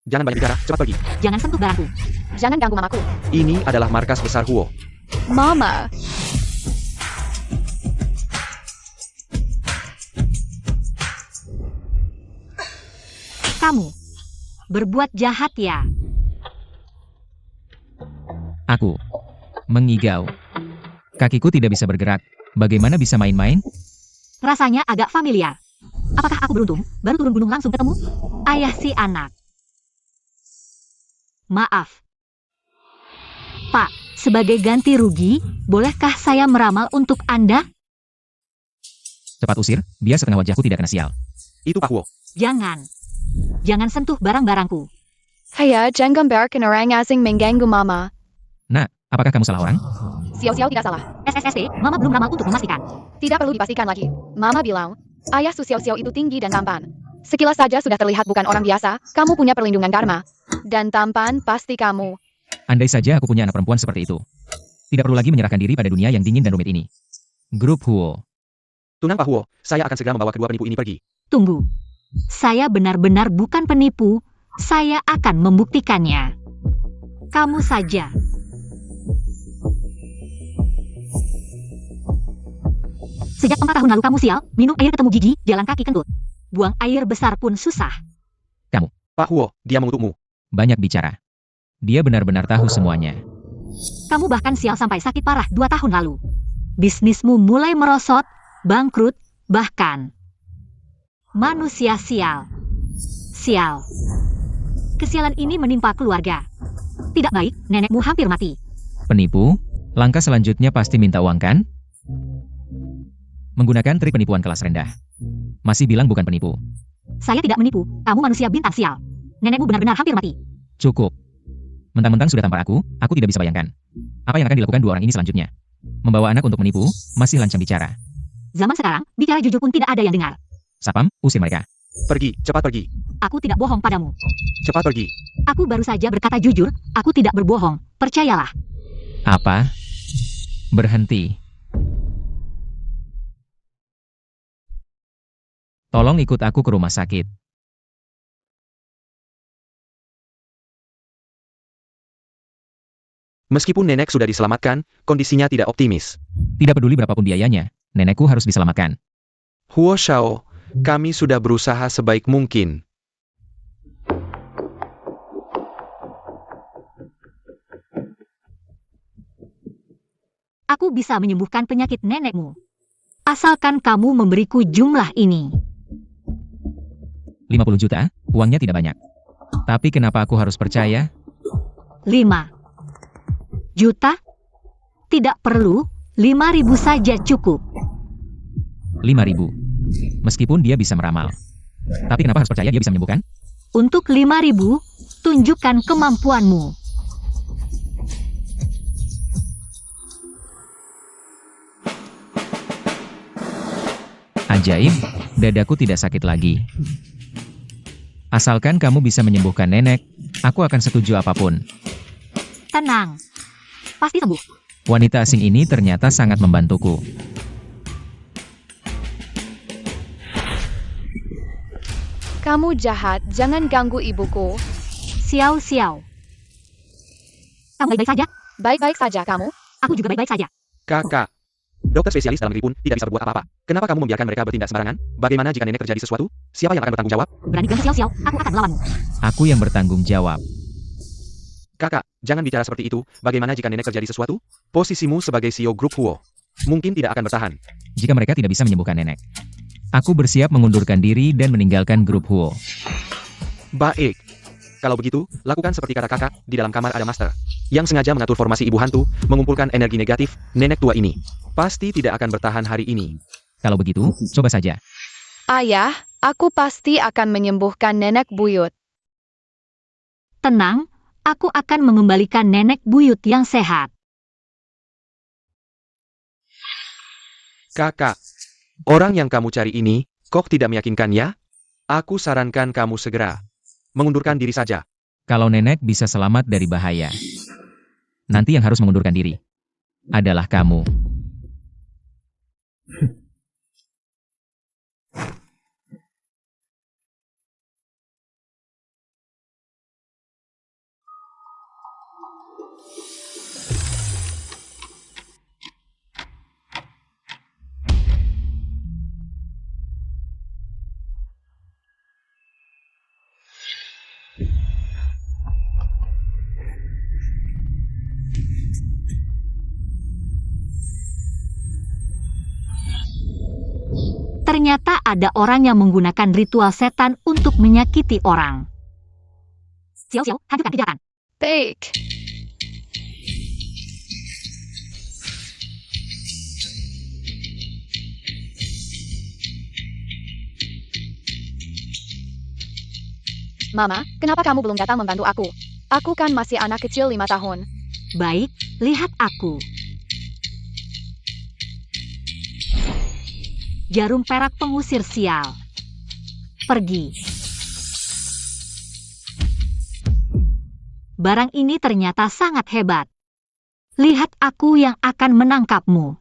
Jangan banyak bicara, cepat pergi. Jangan sentuh barangku. Jangan ganggu mamaku. Ini adalah markas besar Huo. Mama. Kamu berbuat jahat ya? Aku mengigau. Kakiku tidak bisa bergerak. Bagaimana bisa main-main? Rasanya agak familiar. Apakah aku beruntung? Baru turun gunung langsung ketemu? Ayah si anak. Maaf. Pak, sebagai ganti rugi, bolehkah saya meramal untuk Anda? Cepat usir, biar setengah wajahku tidak kena sial. Itu Pak Huo. Jangan. Jangan sentuh barang-barangku. Haya, jangan biarkan orang asing mengganggu mama. Nak, apakah kamu salah orang? Xiao tidak salah. SSSD, Mama belum ramal untuk memastikan. Tidak perlu dipastikan lagi. Mama bilang, ayah Su Xiao itu tinggi dan tampan. Sekilas saja sudah terlihat bukan orang biasa, kamu punya perlindungan karma. Dan tampan pasti kamu. Andai saja aku punya anak perempuan seperti itu. Tidak perlu lagi menyerahkan diri pada dunia yang dingin dan rumit ini. Grup Huo. Tunang Pak Huo, saya akan segera membawa kedua penipu ini pergi. Tunggu. Saya benar-benar bukan penipu. Saya akan membuktikannya. Kamu saja. Sejak 4 tahun lalu kamu sial, minum air ketemu gigi, jalan kaki kentut. Buang air besar pun susah. Pak Huo, dia mengutukmu. Banyak bicara. Dia benar-benar tahu semuanya. Kamu bahkan sial sampai sakit parah 2 tahun lalu. Bisnismu mulai merosot, bangkrut, bahkan manusia sial. Sial. Kesialan ini menimpa keluarga. Tidak baik, nenekmu hampir mati. Penipu? Langkah selanjutnya pasti minta uang kan? Menggunakan trik penipuan kelas rendah. Masih bilang bukan penipu. Saya tidak menipu, kamu manusia bintang sial. Nenekmu benar-benar hampir mati. Cukup. Mentang-mentang sudah tampar aku tidak bisa bayangkan. Apa yang akan dilakukan dua orang ini selanjutnya? Membawa anak untuk menipu, masih lancang bicara. Zaman sekarang, bicara jujur pun tidak ada yang dengar. Sapam, usir mereka. Pergi, cepat pergi. Aku tidak bohong padamu. Cepat pergi. Aku baru saja berkata jujur, aku tidak berbohong. Percayalah. Apa? Berhenti. Tolong ikut aku ke rumah sakit. Meskipun nenek sudah diselamatkan, kondisinya tidak optimis. Tidak peduli berapapun biayanya, nenekku harus diselamatkan. Huo Shao, kami sudah berusaha sebaik mungkin. Aku bisa menyembuhkan penyakit nenekmu. Asalkan kamu memberiku jumlah ini. 50 juta, uangnya tidak banyak. Tapi kenapa aku harus percaya? 5 juta? Tidak perlu, 5.000 saja cukup. 5.000. Meskipun dia bisa meramal. Tapi kenapa harus percaya dia bisa menyembuhkan? Untuk 5.000, tunjukkan kemampuanmu. Ajaib, dadaku tidak sakit lagi. Asalkan kamu bisa menyembuhkan nenek, aku akan setuju apapun. Tenang. Pasti sembuh. Wanita asing ini ternyata sangat membantuku. Kamu jahat, jangan ganggu ibuku. Xiao. Kamu baik-baik saja? Baik-baik saja kamu. Aku juga baik-baik saja. Kakak. Dokter spesialis dalam negeri pun tidak bisa berbuat apa-apa. Kenapa kamu membiarkan mereka bertindak sembarangan? Bagaimana jika nenek terjadi sesuatu? Siapa yang akan bertanggung jawab? Berani ganggu Xiao, aku akan melawanmu. Aku yang bertanggung jawab. Kakak, jangan bicara seperti itu. Bagaimana jika nenek terjadi sesuatu? Posisimu sebagai CEO grup Huo mungkin tidak akan bertahan. Jika mereka tidak bisa menyembuhkan nenek, aku bersiap mengundurkan diri dan meninggalkan grup Huo. Baik. Kalau begitu, lakukan seperti kata kakak, di dalam kamar ada master yang sengaja mengatur formasi ibu hantu, mengumpulkan energi negatif, nenek tua ini. Pasti tidak akan bertahan hari ini. Kalau begitu, coba saja. Ayah, aku pasti akan menyembuhkan nenek buyut. Tenang, aku akan mengembalikan nenek buyut yang sehat. Kakak, orang yang kamu cari ini, kok tidak meyakinkan ya? Aku sarankan kamu segera mengundurkan diri saja. Kalau nenek bisa selamat dari bahaya, nanti yang harus mengundurkan diri adalah kamu. Ternyata ada orang yang menggunakan ritual setan untuk menyakiti orang. Xiao Xiao, hancurkan kejahatan. Baik. Mama, kenapa kamu belum datang membantu aku? Aku kan masih anak kecil 5 tahun. Baik, lihat aku. Jarum perak pengusir sial. Pergi. Barang ini ternyata sangat hebat. Lihat aku yang akan menangkapmu.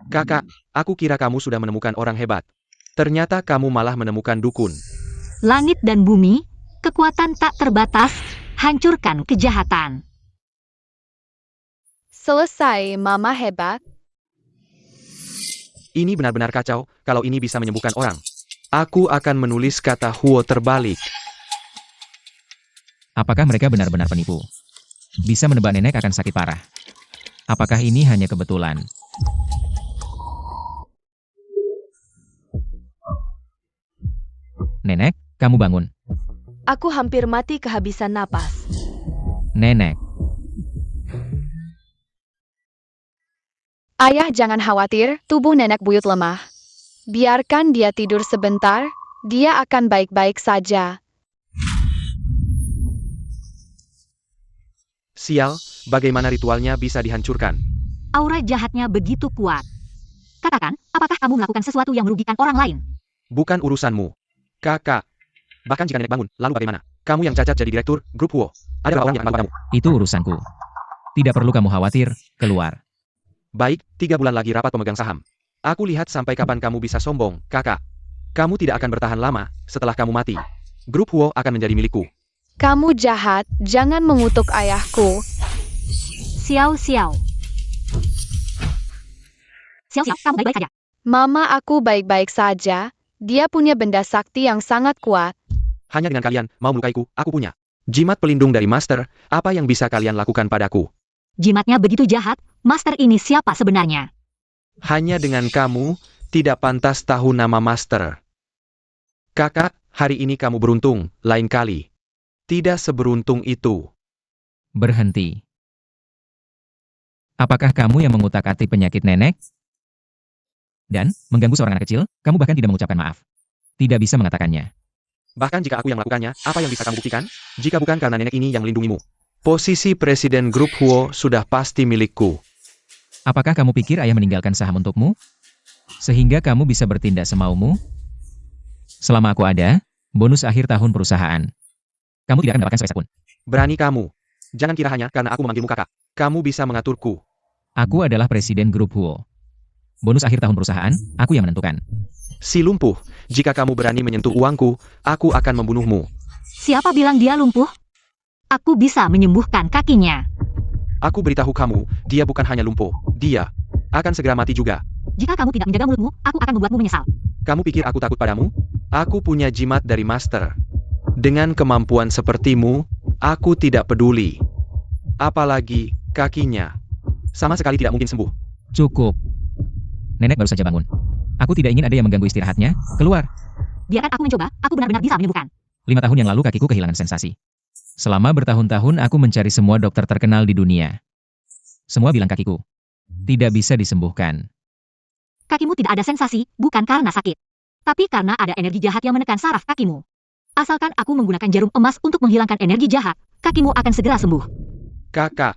Kakak, aku kira kamu sudah menemukan orang hebat. Ternyata kamu malah menemukan dukun. Langit dan bumi, kekuatan tak terbatas, hancurkan kejahatan. Selesai, Mama hebat. Ini benar-benar kacau, kalau ini bisa menyembuhkan orang. Aku akan menulis kata Huo terbalik. Apakah mereka benar-benar penipu? Bisa menebak nenek akan sakit parah. Apakah ini hanya kebetulan? Nenek, kamu bangun. Aku hampir mati kehabisan napas. Nenek, Ayah jangan khawatir, tubuh nenek buyut lemah. Biarkan dia tidur sebentar, dia akan baik-baik saja. Sial, bagaimana ritualnya bisa dihancurkan? Aura jahatnya begitu kuat. Katakan, apakah kamu melakukan sesuatu yang merugikan orang lain? Bukan urusanmu. Kakak. Bahkan jika nenek bangun, lalu bagaimana? Kamu yang cacat jadi direktur, grup Huo. Ada berapa orang yang akan bantu kamu? itu urusanku. Tidak perlu kamu khawatir, keluar. Baik, 3 bulan lagi rapat pemegang saham. Aku lihat sampai kapan kamu bisa sombong, kakak. Kamu tidak akan bertahan lama, setelah kamu mati. Grup Huo akan menjadi milikku. Kamu jahat, jangan mengutuk ayahku. Xiao Xiao. Xiao Xiao, kamu baik-baik saja. Mama aku baik-baik saja, dia punya benda sakti yang sangat kuat. Hanya dengan kalian, mau melukaiku, aku punya. Jimat pelindung dari Master, apa yang bisa kalian lakukan padaku? Jimatnya begitu jahat, Master ini siapa sebenarnya? Hanya dengan kamu, tidak pantas tahu nama Master. Kakak, hari ini kamu beruntung, lain kali. Tidak seberuntung itu. Berhenti. Apakah kamu yang mengutak-atik penyakit nenek? Dan, mengganggu seorang anak kecil, kamu bahkan tidak mengucapkan maaf. Tidak bisa mengatakannya. Bahkan jika aku yang melakukannya, apa yang bisa kamu buktikan? Jika bukan karena nenek ini yang melindungimu. Posisi Presiden Grup Huo sudah pasti milikku. Apakah kamu pikir ayah meninggalkan saham untukmu? Sehingga kamu bisa bertindak semaumu? Selama aku ada, bonus akhir tahun perusahaan. Kamu tidak akan mendapatkan sepeser pun. Berani kamu. Jangan kira hanya karena aku memanggilmu kakak. Kamu bisa mengaturku. Aku adalah Presiden Grup Huo. Bonus akhir tahun perusahaan, aku yang menentukan. Si lumpuh, jika kamu berani menyentuh uangku, aku akan membunuhmu. Siapa bilang dia lumpuh? Aku bisa menyembuhkan kakinya. Aku beritahu kamu, dia bukan hanya lumpuh, dia akan segera mati juga. Jika kamu tidak menjaga mulutmu, aku akan membuatmu menyesal. Kamu pikir aku takut padamu? Aku punya jimat dari Master. Dengan kemampuan sepertimu, aku tidak peduli. Apalagi kakinya. Sama sekali tidak mungkin sembuh. Cukup. Nenek baru saja bangun. Aku tidak ingin ada yang mengganggu istirahatnya. Keluar. Biarkan aku mencoba, aku benar-benar bisa menyembuhkan. 5 tahun yang lalu kakiku kehilangan sensasi. Selama bertahun-tahun aku mencari semua dokter terkenal di dunia. Semua bilang kakiku tidak bisa disembuhkan. Kakimu tidak ada sensasi, bukan karena sakit. Tapi karena ada energi jahat yang menekan saraf kakimu. Asalkan aku menggunakan jarum emas untuk menghilangkan energi jahat, kakimu akan segera sembuh. Kakak,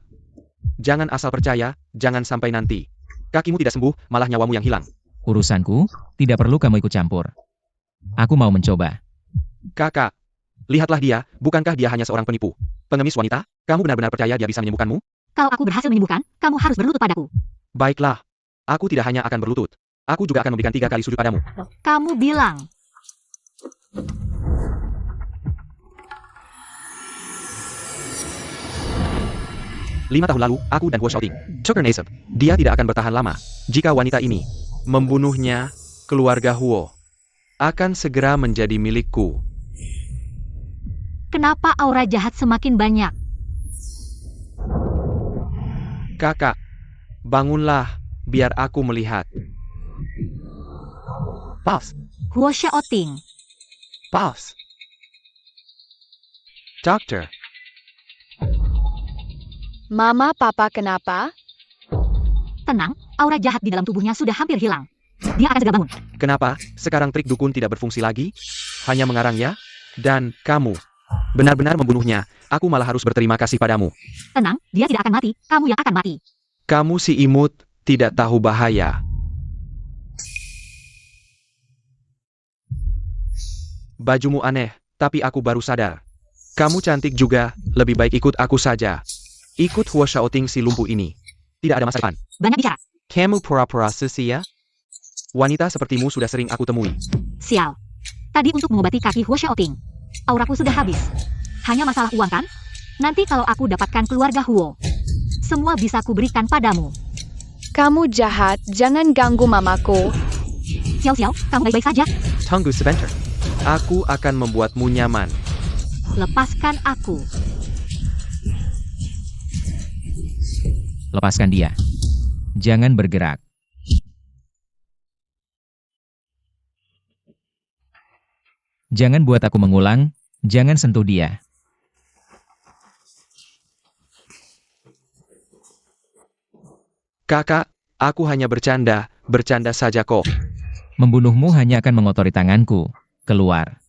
jangan asal percaya, jangan sampai nanti kakimu tidak sembuh, malah nyawamu yang hilang. Urusanku, tidak perlu kamu ikut campur. Aku mau mencoba. Kakak, lihatlah dia, bukankah dia hanya seorang penipu? Pengemis wanita, kamu benar-benar percaya dia bisa menyembuhkanmu? Kalau aku berhasil menyembuhkan, kamu harus berlutut padaku. Baiklah, aku tidak hanya akan berlutut. Aku juga akan memberikan 3 kali sujud padamu. Kamu bilang. 5 tahun lalu, aku dan Huo Xiaoting, Tucker Nasib, dia tidak akan bertahan lama. Jika wanita ini membunuhnya, keluarga Huo akan segera menjadi milikku. Kenapa aura jahat semakin banyak? Kakak, bangunlah, biar aku melihat. Pause, Huo Xiaoting. pause. Dokter, Mama, Papa, kenapa? Tenang, aura jahat di dalam tubuhnya sudah hampir hilang. Dia akan segera bangun. kenapa sekarang trik dukun tidak berfungsi lagi? Hanya mengarang ya? Dan kamu benar-benar membunuhnya. Aku malah harus berterima kasih padamu. Tenang, dia tidak akan mati. Kamu yang akan mati. Kamu si imut, tidak tahu bahaya. Bajumu aneh, tapi aku baru sadar. Kamu cantik juga, lebih baik ikut aku saja. Ikut Huo Xiaoting si lumpuh ini. Tidak ada masa depan. Banyak bicara. Kamu pura-pura sia? Wanita sepertimu sudah sering aku temui. Sial. Tadi untuk mengobati kaki Huo Xiaoting. Auraku sudah habis. Hanya masalah uang kan? Nanti kalau aku dapatkan keluarga Huo, semua bisa kuberikan padamu. Kamu jahat, jangan ganggu mamaku. Xiao, kamu baik-baik saja? Tunggu sebentar. Aku akan membuatmu nyaman. Lepaskan aku. Lepaskan dia. Jangan bergerak. Jangan buat aku mengulang, jangan sentuh dia. Kakak, aku hanya bercanda saja kok. Membunuhmu hanya akan mengotori tanganku. Keluar.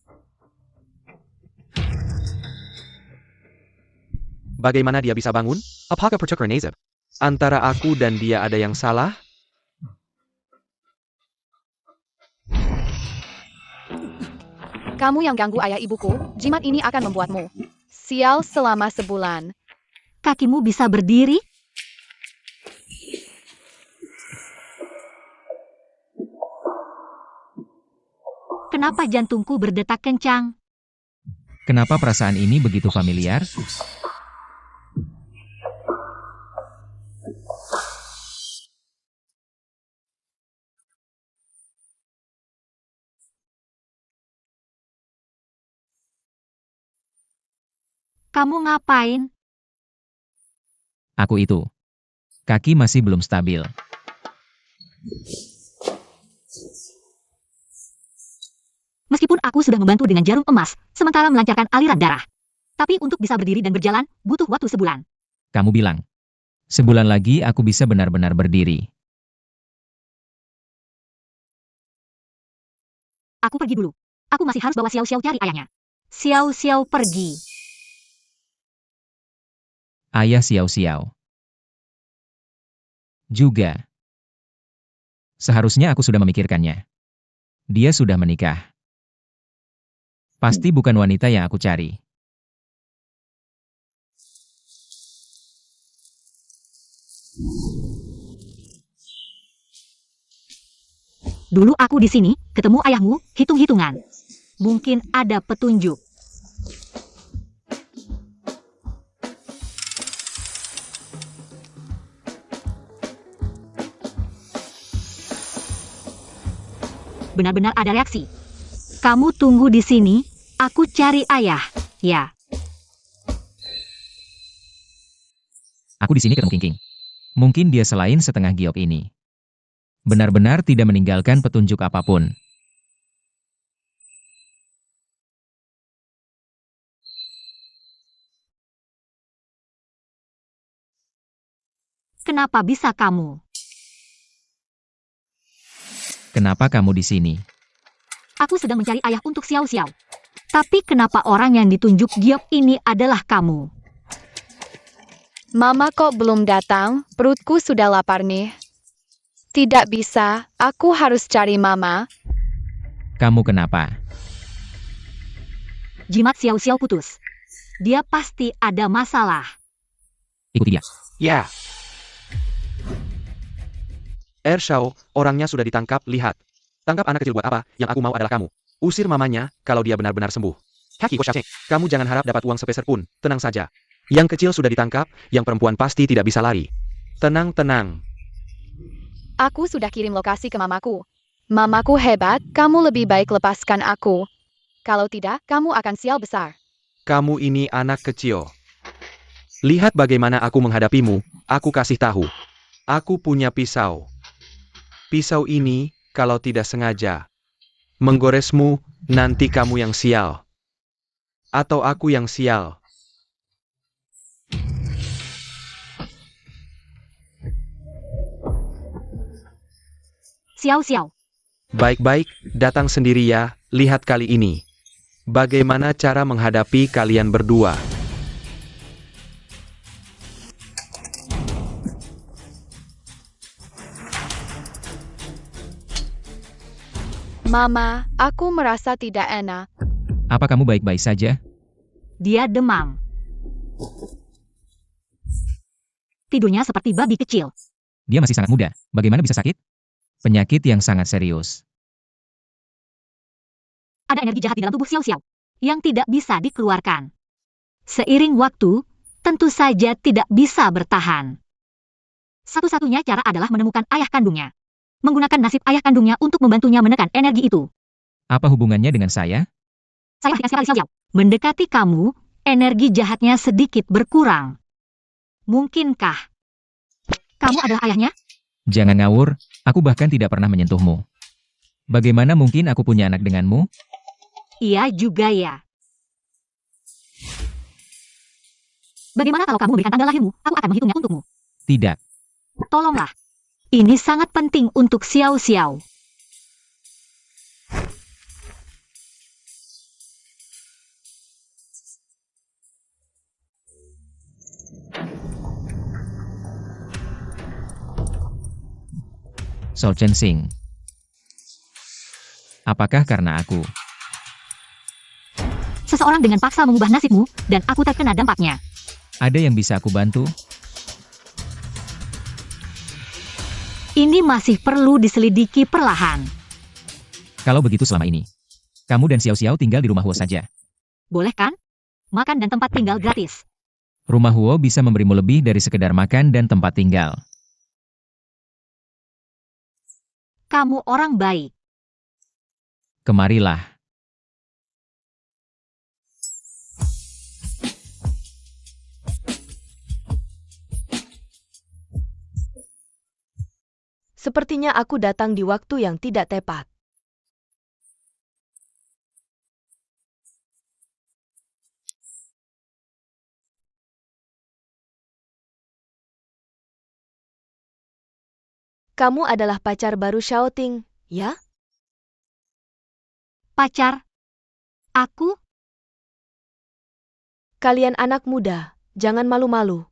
Bagaimana dia bisa bangun? Apakah Tucker Nasib? Antara aku dan dia ada yang salah? Kamu yang ganggu ayah ibuku, jimat ini akan membuatmu sial selama sebulan. Kakimu bisa berdiri? Kenapa jantungku berdetak kencang? Kenapa perasaan ini begitu familiar? Kamu ngapain? Aku itu. Kaki masih belum stabil. Meskipun aku sudah membantu dengan jarum emas, sementara melancarkan aliran darah. Tapi untuk bisa berdiri dan berjalan, butuh waktu sebulan. Kamu bilang. Sebulan lagi aku bisa benar-benar berdiri. Aku pergi dulu. Aku masih harus bawa Xiao cari ayahnya. Xiao pergi. Ayah Xiao. Juga. Seharusnya aku sudah memikirkannya. Dia sudah menikah. Pasti bukan wanita yang aku cari. Dulu aku di sini, ketemu ayahmu, hitung-hitungan. Mungkin ada petunjuk. Benar-benar ada reaksi. Kamu tunggu di sini, aku cari ayah. Ya, Aku di sini ketemu King. Mungkin dia selain setengah giok ini. Benar-benar tidak meninggalkan petunjuk apapun. kenapa bisa kamu? Kenapa kamu di sini? Aku sedang mencari ayah untuk Xiao. Tapi kenapa orang yang ditunjuk giok ini adalah kamu? Mama kok belum datang? Perutku sudah lapar nih. Tidak bisa, aku harus cari mama. Kamu kenapa? Jimat Xiao putus. Dia pasti ada masalah. Ikuti dia. Ya. Shao, orangnya sudah ditangkap, lihat. Tangkap anak kecil buat apa, yang aku mau adalah kamu. Usir mamanya, kalau dia benar-benar sembuh. Haki Xiaoting, kamu jangan harap dapat uang sepeser pun, tenang saja. Yang kecil sudah ditangkap, yang perempuan pasti tidak bisa lari. Tenang, tenang. Aku sudah kirim lokasi ke mamaku. Mamaku hebat, kamu lebih baik lepaskan aku. Kalau tidak, kamu akan sial besar. Kamu ini anak kecil. Lihat bagaimana aku menghadapimu, aku kasih tahu. Aku punya pisau. Pisau ini, kalau tidak sengaja menggoresmu, nanti kamu yang sial. Atau aku yang sial. Xiao. Baik-baik, datang sendiri ya, lihat kali ini. Bagaimana cara menghadapi kalian berdua? Mama, aku merasa tidak enak. Apa kamu baik-baik saja? Dia demam. Tidurnya seperti babi kecil. Dia masih sangat muda. Bagaimana bisa sakit? Penyakit yang sangat serius. Ada energi jahat di dalam tubuh Xiao yang tidak bisa dikeluarkan. Seiring waktu, tentu saja tidak bisa bertahan. Satu-satunya cara adalah menemukan ayah kandungnya. Menggunakan nasib ayah kandungnya untuk membantunya menekan energi itu. Apa hubungannya dengan saya? Saya perhatikan sekali Xiao. Mendekati kamu, energi jahatnya sedikit berkurang. Mungkinkah kamu adalah ayahnya? Jangan ngawur, aku bahkan tidak pernah menyentuhmu. Bagaimana mungkin aku punya anak denganmu? Iya juga ya. Bagaimana kalau kamu memberikan tanggal lahirmu? Aku akan menghitungnya untukmu. Tidak. Tolonglah. Ini sangat penting untuk Xiao. Shao Chensing. Apakah karena aku? Seseorang dengan paksa mengubah nasibmu, dan aku terkena dampaknya. Ada yang bisa aku bantu? Ini masih perlu diselidiki perlahan. Kalau begitu selama ini, kamu dan Xiao tinggal di rumah Huo saja. Boleh kan? Makan dan tempat tinggal gratis. Rumah Huo bisa memberimu lebih dari sekedar makan dan tempat tinggal. Kamu orang baik. Kemarilah. Sepertinya aku datang di waktu yang tidak tepat. Kamu adalah pacar baru Xiao Ting, ya? Pacar? Aku? Kalian anak muda, jangan malu-malu.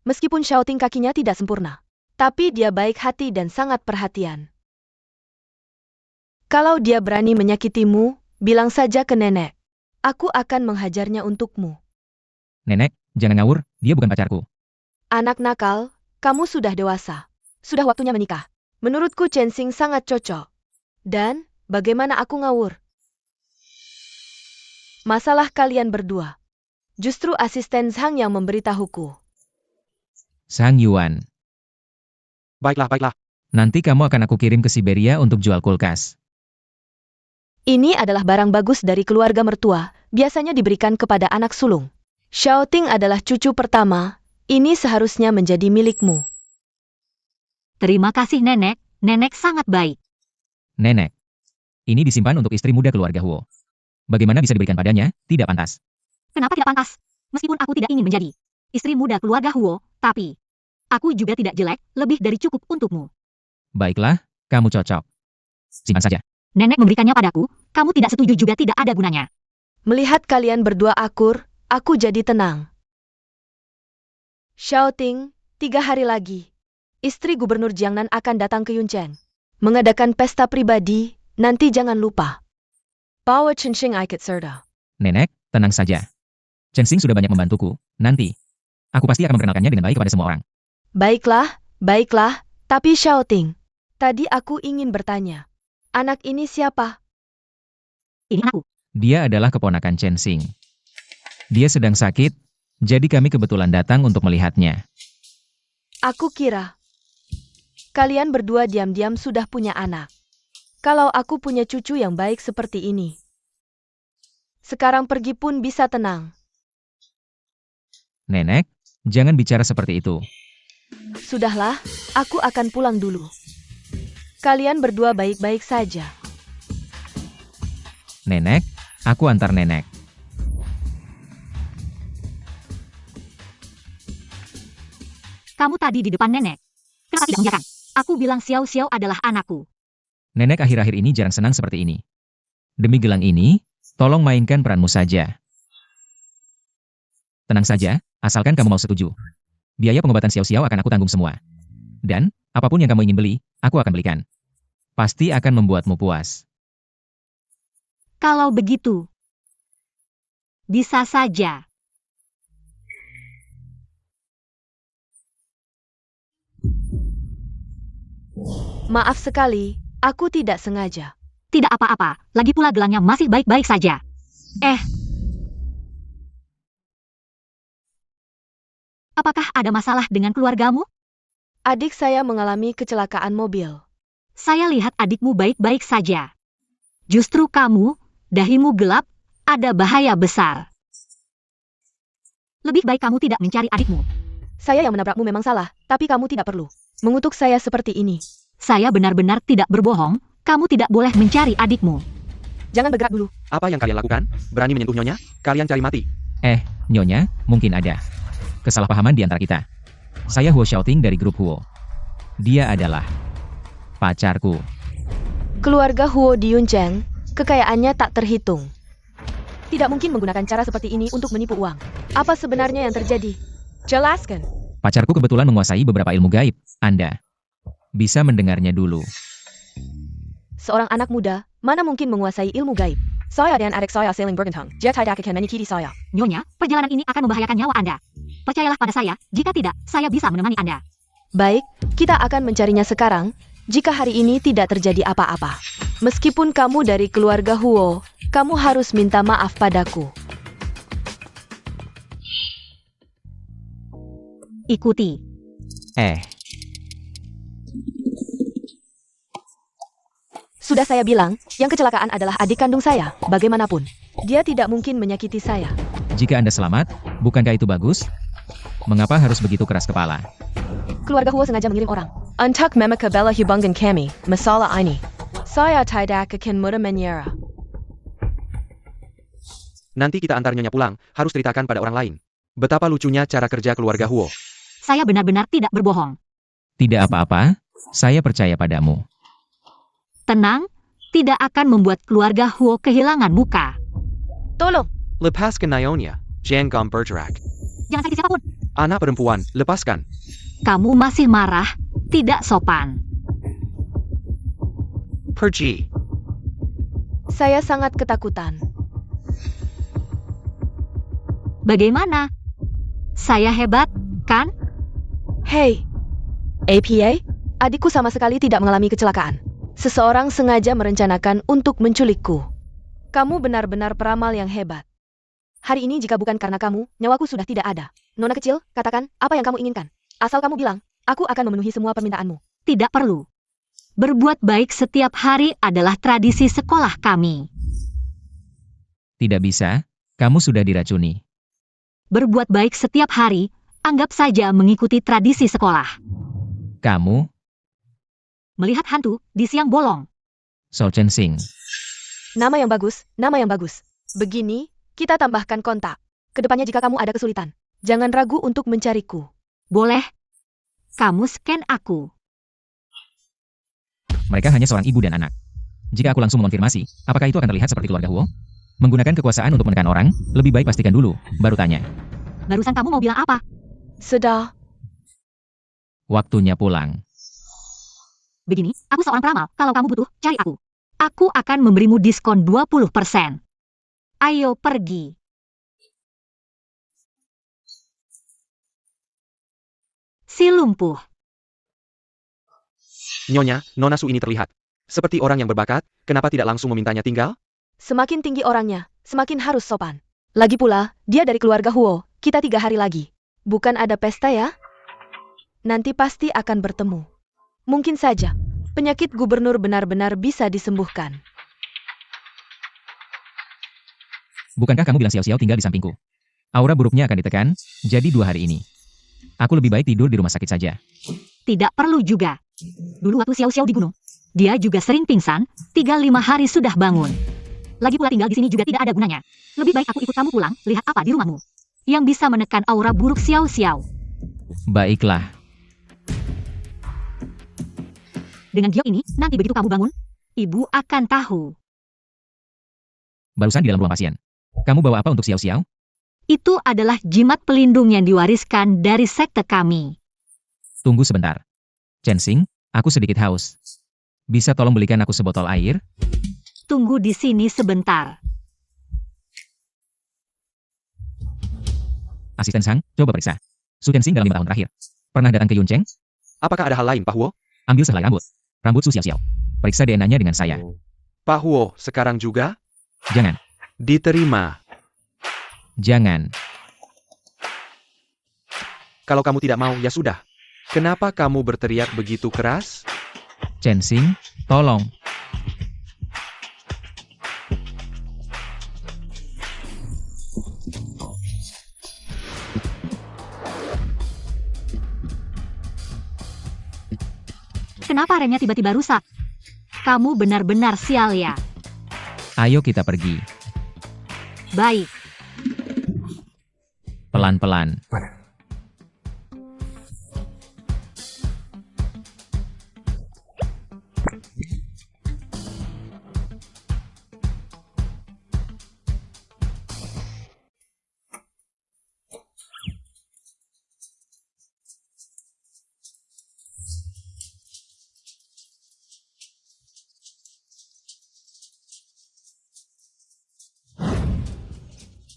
Meskipun Xiao Ting kakinya tidak sempurna, tapi dia baik hati dan sangat perhatian. Kalau dia berani menyakitimu, bilang saja ke nenek. Aku akan menghajarnya untukmu. Nenek, jangan ngawur, dia bukan pacarku. Anak nakal, kamu sudah dewasa. Sudah waktunya menikah. Menurutku Chensing sangat cocok. Dan, bagaimana aku ngawur? Masalah kalian berdua. Justru asisten Zhang yang memberitahuku. Sang Yuan. Baiklah. Nanti kamu akan aku kirim ke Siberia untuk jual kulkas. Ini adalah barang bagus dari keluarga mertua, biasanya diberikan kepada anak sulung. Xiao Ting adalah cucu pertama, ini seharusnya menjadi milikmu. Terima kasih nenek, nenek sangat baik. Nenek. Ini disimpan untuk istri muda keluarga Huo. Bagaimana bisa diberikan padanya? Tidak pantas. Kenapa tidak pantas? Meskipun aku tidak ingin menjadi istri muda keluarga Huo, tapi aku juga tidak jelek, lebih dari cukup untukmu. Baiklah, kamu cocok. Simpan saja. Nenek memberikannya padaku, kamu tidak setuju juga tidak ada gunanya. Melihat kalian berdua akur, aku jadi tenang. Xiao Ting, 3 hari lagi. Istri Gubernur Jiangnan akan datang ke Yuncheng. Mengadakan pesta pribadi, nanti jangan lupa. Bawa Chenxing Aikit Serta. Nenek, tenang saja. Chensing sudah banyak membantuku. Nanti, aku pasti akan memperkenalkannya dengan baik kepada semua orang. Baiklah, tapi Xiao Ting. Tadi aku ingin bertanya. Anak ini siapa? Ini anakku. Dia adalah keponakan Chensing. Dia sedang sakit, Jadi kami kebetulan datang untuk melihatnya. Aku kira kalian berdua diam-diam sudah punya anak. Kalau aku punya cucu yang baik seperti ini, sekarang pergi pun bisa tenang. Nenek, jangan bicara seperti itu. Sudahlah, aku akan pulang dulu. Kalian berdua baik-baik saja. Nenek, aku antar nenek. Kamu tadi di depan nenek. Kenapa tidak mengiyakan? Aku bilang Xiao Xiao adalah anakku. Nenek akhir-akhir ini jarang senang seperti ini. Demi gelang ini, tolong mainkan peranmu saja. Tenang saja, asalkan kamu mau setuju. Biaya pengobatan Xiao Xiao akan aku tanggung semua. Dan, apapun yang kamu ingin beli, aku akan belikan. Pasti akan membuatmu puas. Kalau begitu, bisa saja. Maaf sekali, aku tidak sengaja. Tidak apa-apa, lagi pula gelangnya masih baik-baik saja. Apakah ada masalah dengan keluargamu? Adik saya mengalami kecelakaan mobil. Saya lihat adikmu baik-baik saja. Justru kamu, dahimu gelap, ada bahaya besar. Lebih baik kamu tidak mencari adikmu. Saya yang menabrakmu memang salah, tapi kamu tidak perlu mengutuk saya seperti ini. Saya benar-benar tidak berbohong, kamu tidak boleh mencari adikmu. Jangan bergerak dulu. Apa yang kalian lakukan? Berani menyentuh Nyonya? Kalian cari mati. Nyonya, mungkin ada kesalahpahaman di antara kita. Saya Huo Xiaoting dari grup Huo. Dia adalah pacarku. Keluarga Huo di Yuncheng, kekayaannya tak terhitung. Tidak mungkin menggunakan cara seperti ini untuk menipu uang. Apa sebenarnya yang terjadi? Jelaskan. Pacarku kebetulan menguasai beberapa ilmu gaib. Anda bisa mendengarnya dulu. Seorang anak muda, mana mungkin menguasai ilmu gaib? Saya dan adik saya saling bergantung. Dia tidak akan menyakiti saya. Nyonya, perjalanan ini akan membahayakan nyawa Anda. Percayalah pada saya, jika tidak, saya bisa menemani Anda. Baik, kita akan mencarinya sekarang. Jika hari ini tidak terjadi apa-apa. Meskipun kamu dari keluarga Huo, kamu harus minta maaf padaku. Ikuti. Sudah saya bilang, yang kecelakaan adalah adik kandung saya, bagaimanapun. Dia tidak mungkin menyakiti saya. Jika Anda selamat, bukankah itu bagus? Mengapa harus begitu keras kepala? Keluarga Huo sengaja mengirim orang. Untuk memekabela hubungan kami, masalah ini. Saya tidak akan mudah menyerah. Nanti kita antar Nyonya pulang, harus ceritakan pada orang lain. Betapa lucunya cara kerja keluarga Huo. Saya benar-benar tidak berbohong. Tidak apa-apa, saya percaya padamu. Tenang, tidak akan membuat keluarga Huo kehilangan muka. Tolong. Lepaskan Nyonya, jangan bergerak. Jangan sakiti siapapun. Anak perempuan, lepaskan. Kamu masih marah, tidak sopan. Pergi. Saya sangat ketakutan. Bagaimana? Saya hebat, kan? Hei, APA, adikku sama sekali tidak mengalami kecelakaan. Seseorang sengaja merencanakan untuk menculikku. Kamu benar-benar peramal yang hebat. Hari ini jika bukan karena kamu, nyawaku sudah tidak ada. Nona kecil, katakan apa yang kamu inginkan. Asal kamu bilang, aku akan memenuhi semua permintaanmu. Tidak perlu. Berbuat baik setiap hari adalah tradisi sekolah kami. Tidak bisa, kamu sudah diracuni. Berbuat baik setiap hari, anggap saja mengikuti tradisi sekolah. Kamu, Melihat hantu di siang bolong. Shou Chen Xing. Nama yang bagus, nama yang bagus. Begini, kita tambahkan kontak. Kedepannya jika kamu ada kesulitan, jangan ragu untuk mencariku. Boleh? Kamu scan aku. Mereka hanya seorang ibu dan anak. Jika aku langsung mengonfirmasi, apakah itu akan terlihat seperti keluarga Huo? Menggunakan kekuasaan untuk menekan orang, lebih baik pastikan dulu, baru tanya. Barusan kamu mau bilang apa? Sudah. Waktunya pulang. Begini, aku seorang peramal. Kalau kamu butuh, cari aku. Aku akan memberimu diskon 20%. Ayo pergi. Si lumpuh. Nyonya, Nona Su ini terlihat seperti orang yang berbakat, kenapa tidak langsung memintanya tinggal? Semakin tinggi orangnya, semakin harus sopan. Lagi pula, dia dari keluarga Huo, Kita 3 hari lagi. Bukan ada pesta ya? Nanti pasti akan bertemu. Mungkin saja, penyakit gubernur benar-benar bisa disembuhkan. Bukankah kamu bilang Xiao-Xiao tinggal di sampingku? Aura buruknya akan ditekan, jadi 2 hari ini. Aku lebih baik tidur di rumah sakit saja. Tidak perlu juga. Dulu waktu Xiao-Xiao di gunung, dia juga sering pingsan, 3-5 hari sudah bangun. Lagi pula tinggal di sini juga tidak ada gunanya. Lebih baik aku ikut kamu pulang, lihat apa di rumahmu. Yang bisa menekan aura buruk Xiao-Xiao. Baiklah. Dengan giok ini, nanti begitu kamu bangun, ibu akan tahu. Barusan di dalam ruang pasien. Kamu bawa apa untuk Xiao-Xiao? Itu adalah jimat pelindung yang diwariskan dari sekte kami. Tunggu sebentar. Chensing, aku sedikit haus. Bisa tolong belikan aku sebotol air? Tunggu di sini sebentar. Asisten Sang, coba periksa. Su Chensing dalam 5 tahun terakhir. Pernah datang ke Yuncheng? Apakah ada hal lain, Pak Huo? Ambil sehelai rambut. Rambut Su Xiao-Xiao. Periksa DNA-nya dengan saya. Pak Huo, sekarang juga? Jangan. Diterima. Jangan. Kalau kamu tidak mau, ya sudah. Kenapa kamu berteriak begitu keras? Chensing, tolong. Kenapa remnya tiba-tiba rusak? Kamu benar-benar sial ya. Ayo kita pergi. Baik. Pelan-pelan.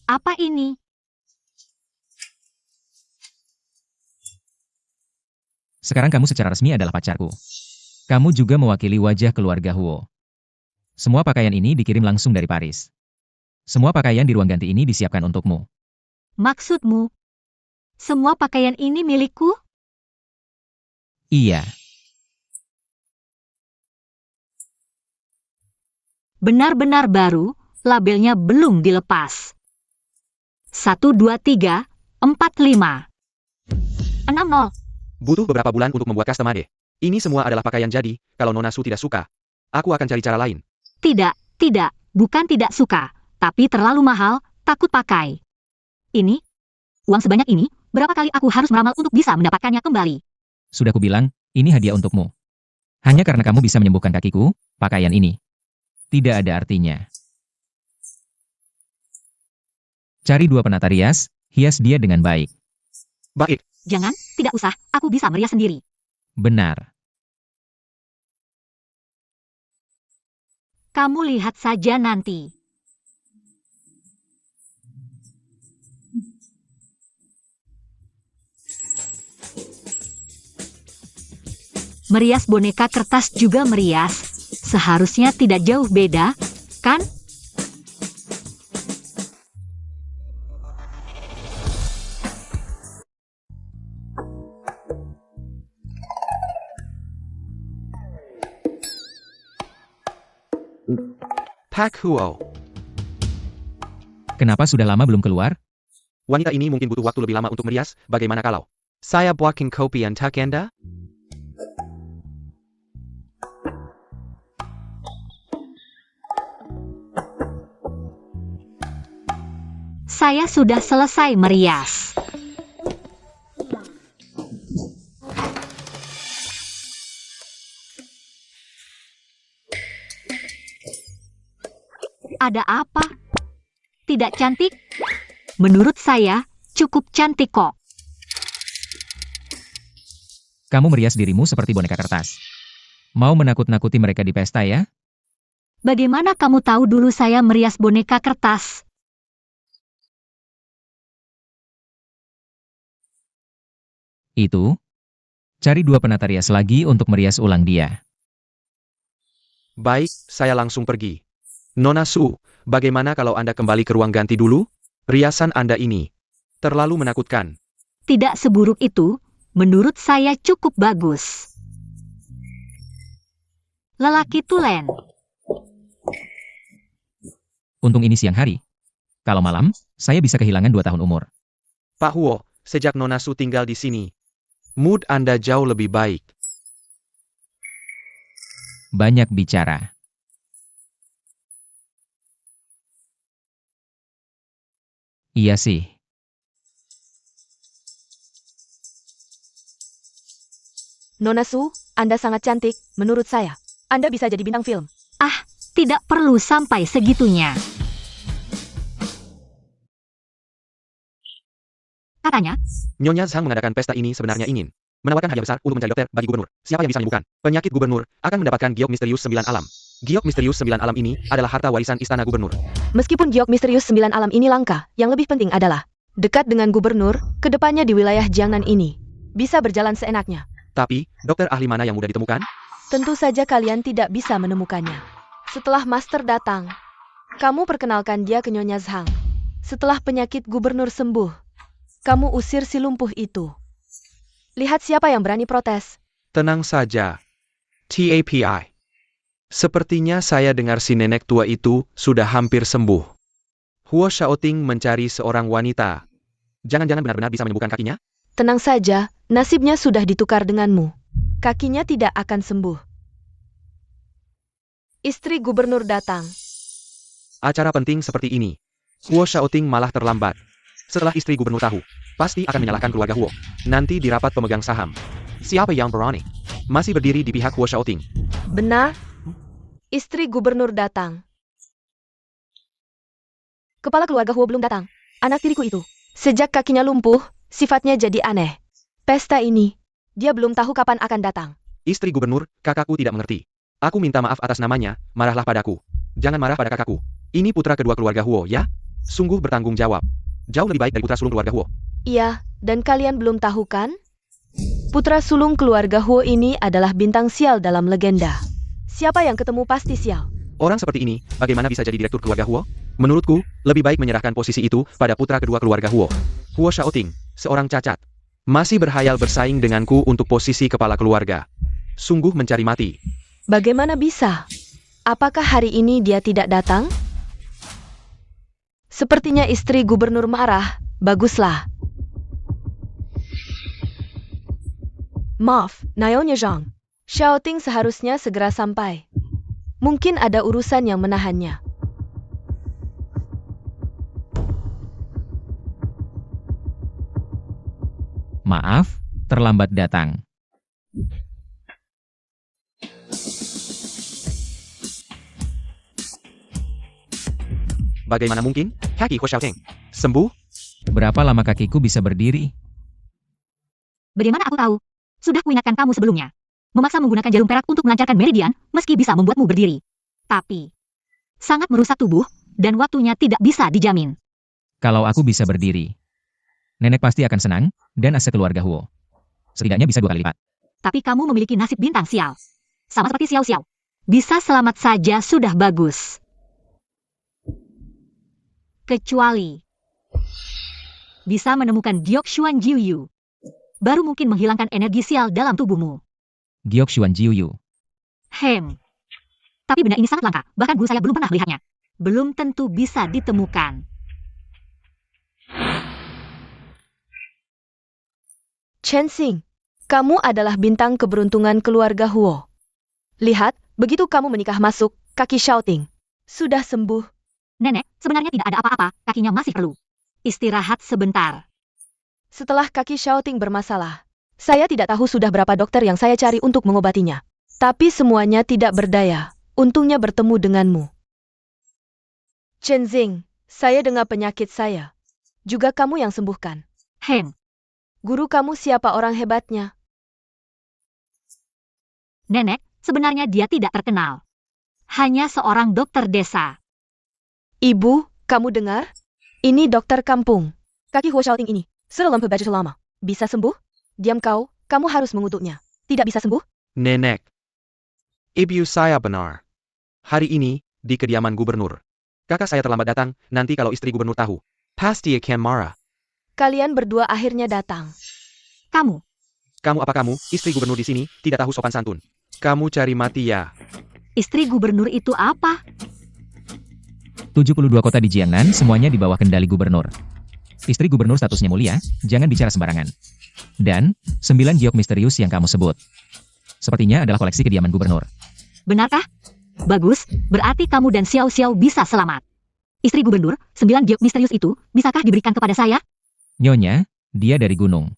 Apa ini? Sekarang kamu secara resmi adalah pacarku. Kamu juga mewakili wajah keluarga Huo. Semua pakaian ini dikirim langsung dari Paris. Semua pakaian di ruang ganti ini disiapkan untukmu. Maksudmu? Semua pakaian ini milikku? Iya. Benar-benar baru, labelnya belum dilepas. 1, 2, 3, 4, 5. 60. Butuh beberapa bulan untuk membuat customade. Ini semua adalah pakaian jadi, kalau Nona Su tidak suka, aku akan cari cara lain. Tidak, bukan tidak suka, tapi terlalu mahal, takut pakai. Ini? Uang sebanyak ini, berapa kali aku harus meramal untuk bisa mendapatkannya kembali? Sudah kubilang, ini hadiah untukmu. Hanya karena kamu bisa menyembuhkan kakiku, pakaian ini tidak ada artinya. Cari 2 penata rias, hias dia dengan baik. Baik, Jangan, tidak usah, aku bisa merias sendiri. Benar. Kamu lihat saja nanti. Merias boneka kertas juga merias. Seharusnya tidak jauh beda, kan? Pak Huo. Kenapa sudah lama belum keluar? Wanita ini mungkin butuh waktu lebih lama untuk merias, bagaimana kalau saya buatkan kopi untuk Anda? Saya sudah selesai merias. Ada apa? Tidak cantik? Menurut saya, cukup cantik kok. Kamu merias dirimu seperti boneka kertas. Mau menakut-nakuti mereka di pesta ya? Bagaimana kamu tahu dulu saya merias boneka kertas? Itu. Cari 2 penata rias lagi untuk merias ulang dia. Baik, saya langsung pergi. Nona Su, bagaimana kalau Anda kembali ke ruang ganti dulu? Riasan Anda ini. Terlalu menakutkan. Tidak seburuk itu, menurut saya cukup bagus. Lelaki tulen. Untung ini siang hari. Kalau malam, saya bisa kehilangan 2 tahun umur. Pak Huo, sejak Nona Su tinggal di sini, mood Anda jauh lebih baik. Banyak bicara. Iya sih. Nona Su, Anda sangat cantik, menurut saya. Anda bisa jadi bintang film. Tidak perlu sampai segitunya. Katanya, Nyonya Zhang mengadakan pesta ini sebenarnya ingin menawarkan hadiah besar untuk mencari dokter bagi gubernur. Siapa yang bisa menyembuhkan penyakit gubernur akan mendapatkan giok misterius 9 alam. Giok misterius 9 alam ini adalah harta warisan istana gubernur. Meskipun giok misterius 9 alam ini langka, yang lebih penting adalah dekat dengan gubernur, kedepannya di wilayah Jiangnan ini. Bisa berjalan seenaknya. Tapi, dokter ahli mana yang mudah ditemukan? Tentu saja kalian tidak bisa menemukannya. Setelah master datang, kamu perkenalkan dia ke Nyonya Zhang. Setelah penyakit gubernur sembuh, kamu usir si lumpuh itu. Lihat siapa yang berani protes. Tenang saja. TAPI. Sepertinya saya dengar si nenek tua itu sudah hampir sembuh. Huo Shaoting mencari seorang wanita. Jangan-jangan benar-benar bisa menyembuhkan kakinya? Tenang saja, nasibnya sudah ditukar denganmu. Kakinya tidak akan sembuh. Istri gubernur datang. Acara penting seperti ini. Huo Shaoting malah terlambat. Setelah istri gubernur tahu, pasti akan menyalahkan keluarga Huo. Nanti di rapat pemegang saham, siapa yang berani? Masih berdiri di pihak Huo Shaoting. Benar? Istri gubernur datang. Kepala keluarga Huo belum datang. Anak tiriku itu. Sejak kakinya lumpuh, sifatnya jadi aneh. Pesta ini, dia belum tahu kapan akan datang. Istri gubernur, kakakku tidak mengerti. Aku minta maaf atas namanya, marahlah padaku. Jangan marah pada kakakku. Ini putra kedua keluarga Huo, ya? Sungguh bertanggung jawab. Jauh lebih baik dari putra sulung keluarga Huo. Iya, dan kalian belum tahu kan? Putra sulung keluarga Huo ini adalah bintang sial dalam legenda. Siapa yang ketemu pasti sial. Orang seperti ini, bagaimana bisa jadi direktur keluarga Huo? Menurutku, lebih baik menyerahkan posisi itu pada putra kedua keluarga Huo. Huo Shaoting, seorang cacat. Masih berhayal bersaing denganku untuk posisi kepala keluarga. Sungguh mencari mati. Bagaimana bisa? Apakah hari ini dia tidak datang? Sepertinya istri gubernur marah. Baguslah. Maaf, Nyonya Zhang. Shaoting seharusnya segera sampai. Mungkin ada urusan yang menahannya. Maaf, terlambat datang. Bagaimana mungkin? Kaki Huo Shaoting sembuh? Berapa lama kakiku bisa berdiri? bagaimana aku tahu? Sudah kuingatkan kamu sebelumnya. Memaksa menggunakan jarum perak untuk melancarkan meridian, meski bisa membuatmu berdiri. Tapi, sangat merusak tubuh, dan waktunya tidak bisa dijamin. Kalau aku bisa berdiri, nenek pasti akan senang, dan aset keluarga Huo. Setidaknya bisa 2 kali lipat. Tapi kamu memiliki nasib bintang sial. Sama seperti Xiao Xiao. Bisa selamat saja sudah bagus. Kecuali bisa menemukan Giok Xuan Jiuyu. Baru mungkin menghilangkan energi sial dalam tubuhmu. Giok Xuan Jiuyu. Tapi benda ini sangat langka, bahkan guru saya belum pernah melihatnya. Belum tentu bisa ditemukan. Chen Xing, kamu adalah bintang keberuntungan keluarga Huo. Lihat, begitu kamu menikah masuk, kaki Shaoting sudah sembuh. Nenek, sebenarnya tidak ada apa-apa, kakinya masih perlu istirahat sebentar. Setelah kaki Shaoting bermasalah, saya tidak tahu sudah berapa dokter yang saya cari untuk mengobatinya. Tapi semuanya tidak berdaya. Untungnya bertemu denganmu. Chen Xing, saya dengar penyakit saya. Juga kamu yang sembuhkan. Guru kamu siapa orang hebatnya? Nenek, sebenarnya dia tidak terkenal. Hanya seorang dokter desa. Ibu, kamu dengar? Ini dokter kampung. Kaki Huo Shaoting ini, sedalam baju lama. Bisa sembuh? Diam kau, kamu harus mengutuknya. Tidak bisa sembuh? Nenek. Ibu saya benar. Hari ini, di kediaman gubernur. Kakak saya terlambat datang, nanti kalau istri gubernur tahu, pasti akan marah. Kalian berdua akhirnya datang. Kamu, Kamu apa kamu, istri gubernur di sini, tidak tahu sopan santun. Kamu cari mati ya. istri gubernur itu apa? 72 kota di Jiangnan semuanya di bawah kendali gubernur. Istri gubernur statusnya mulia, jangan bicara sembarangan. Dan, 9 giok misterius yang kamu sebut. Sepertinya adalah koleksi kediaman gubernur. Benarkah? Bagus, berarti kamu dan Xiao Xiao bisa selamat. Istri gubernur, 9 giok misterius itu, bisakah diberikan kepada saya? Nyonya, dia dari gunung.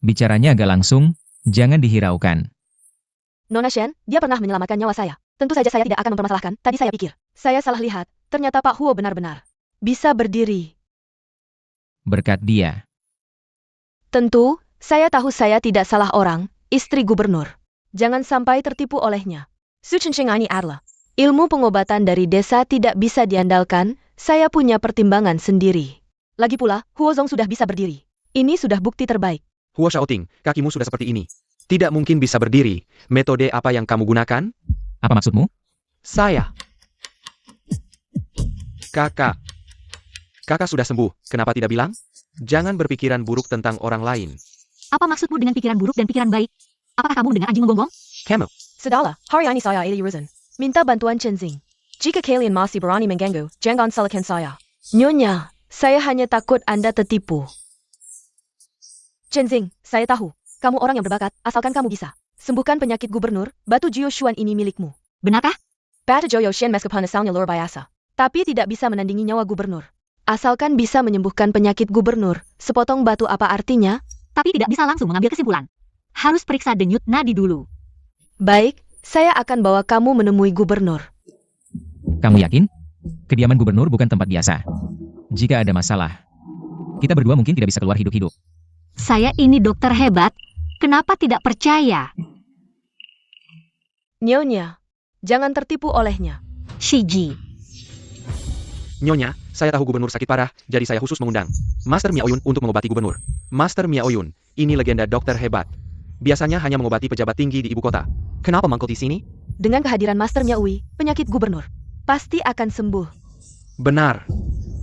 Bicaranya agak langsung, jangan dihiraukan. Nona Shen, dia pernah menyelamatkan nyawa saya. Tentu saja saya tidak akan mempermasalahkan, tadi saya pikir. Saya salah lihat, ternyata Pak Huo benar-benar bisa berdiri. Berkat dia. Tentu, saya tahu saya tidak salah orang, istri gubernur. Jangan sampai tertipu olehnya. Su Chencheng ini adalah ilmu pengobatan dari desa tidak bisa diandalkan, saya punya pertimbangan sendiri. Lagi pula, Huo Zong sudah bisa berdiri. Ini sudah bukti terbaik. Huo Shaoting, kakimu sudah seperti ini. Tidak mungkin bisa berdiri. Metode apa yang kamu gunakan? Apa maksudmu? Saya. Kakak. Kakak sudah sembuh, kenapa tidak bilang? Jangan berpikiran buruk tentang orang lain. Apa maksudmu dengan pikiran buruk dan pikiran baik? Apakah kamu dengan anjing menggonggong? Camel. Sudahlah, hari ini saya ili Ruzan. Minta bantuan Chenzing. Jika kalian masih berani mengganggu, jangan salahkan saya. Nyonya, saya hanya takut Anda tertipu. Chenzing, saya tahu. Kamu orang yang berbakat, asalkan kamu bisa. Sembuhkan penyakit gubernur, batu Jiu Xuan ini milikmu. Benarkah? Batu Joyo Shen meskipun asalnya luar biasa. Tapi tidak bisa menandingi nyawa gubernur. Asalkan bisa menyembuhkan penyakit gubernur, sepotong batu apa artinya? Tapi tidak bisa langsung mengambil kesimpulan. Harus periksa denyut nadi dulu. Baik, saya akan bawa kamu menemui gubernur. Kamu yakin? Kediaman gubernur bukan tempat biasa. Jika ada masalah, kita berdua mungkin tidak bisa keluar hidup-hidup. Saya ini dokter hebat, kenapa tidak percaya? Nyonya, jangan tertipu olehnya. Shiji, Nyonya, saya tahu gubernur sakit parah, jadi saya khusus mengundang Master Miaoyun untuk mengobati gubernur. Master Miaoyun, ini legenda dokter hebat. Biasanya hanya mengobati pejabat tinggi di ibu kota. Kenapa mangkuk di sini? Dengan kehadiran Master Miaoui, penyakit gubernur pasti akan sembuh. Benar.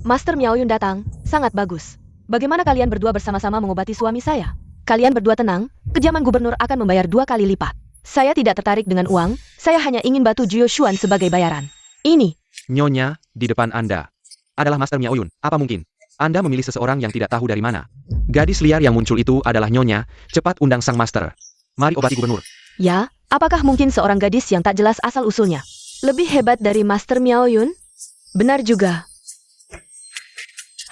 Master Miaoyun datang, sangat bagus. Bagaimana kalian berdua bersama-sama mengobati suami saya? Kalian berdua tenang, kediaman gubernur akan membayar 2 kali lipat. Saya tidak tertarik dengan uang, saya hanya ingin batu Jiu Xuan sebagai bayaran. Ini, Nyonya, di depan Anda adalah Master Miaoyun. Apa mungkin Anda memilih seseorang yang tidak tahu dari mana? Gadis liar yang muncul itu adalah Nyonya. Cepat undang sang Master. Mari obati gubernur. ya, apakah mungkin seorang gadis yang tak jelas asal-usulnya lebih hebat dari Master Miaoyun? Benar juga.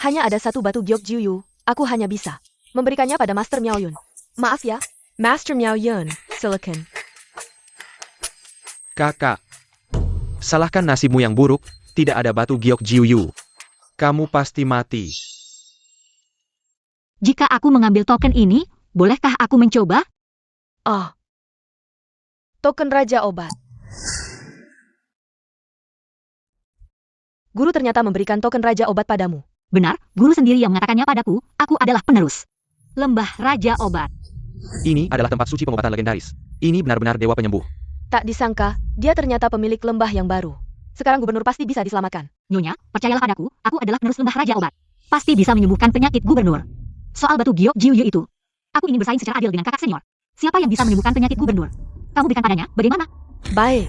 Hanya ada satu batu giok Jiuyu, aku hanya bisa memberikannya pada Master Miaoyun. Maaf ya, Master Miaoyun, silakan. Kakak. Salahkan nasibmu yang buruk, tidak ada batu giok Jiuyu. Kamu pasti mati. jika aku mengambil token ini, bolehkah aku mencoba? Oh. Token Raja Obat. Guru ternyata memberikan token Raja Obat padamu. Benar, guru sendiri yang mengatakannya padaku, aku adalah penerus. Lembah Raja Obat. Ini adalah tempat suci pengobatan legendaris. Ini benar-benar dewa penyembuh. Tak disangka, dia ternyata pemilik lembah yang baru. Sekarang gubernur pasti bisa diselamatkan. Nyonya, percayalah padaku, aku adalah penerus Lembah Raja Obat. Pasti bisa menyembuhkan penyakit gubernur. Soal batu giok Jiuyu itu, aku ingin bersaing secara adil dengan kakak senior. Siapa yang bisa menyembuhkan penyakit gubernur? Kamu berikan padanya, bagaimana? Baik.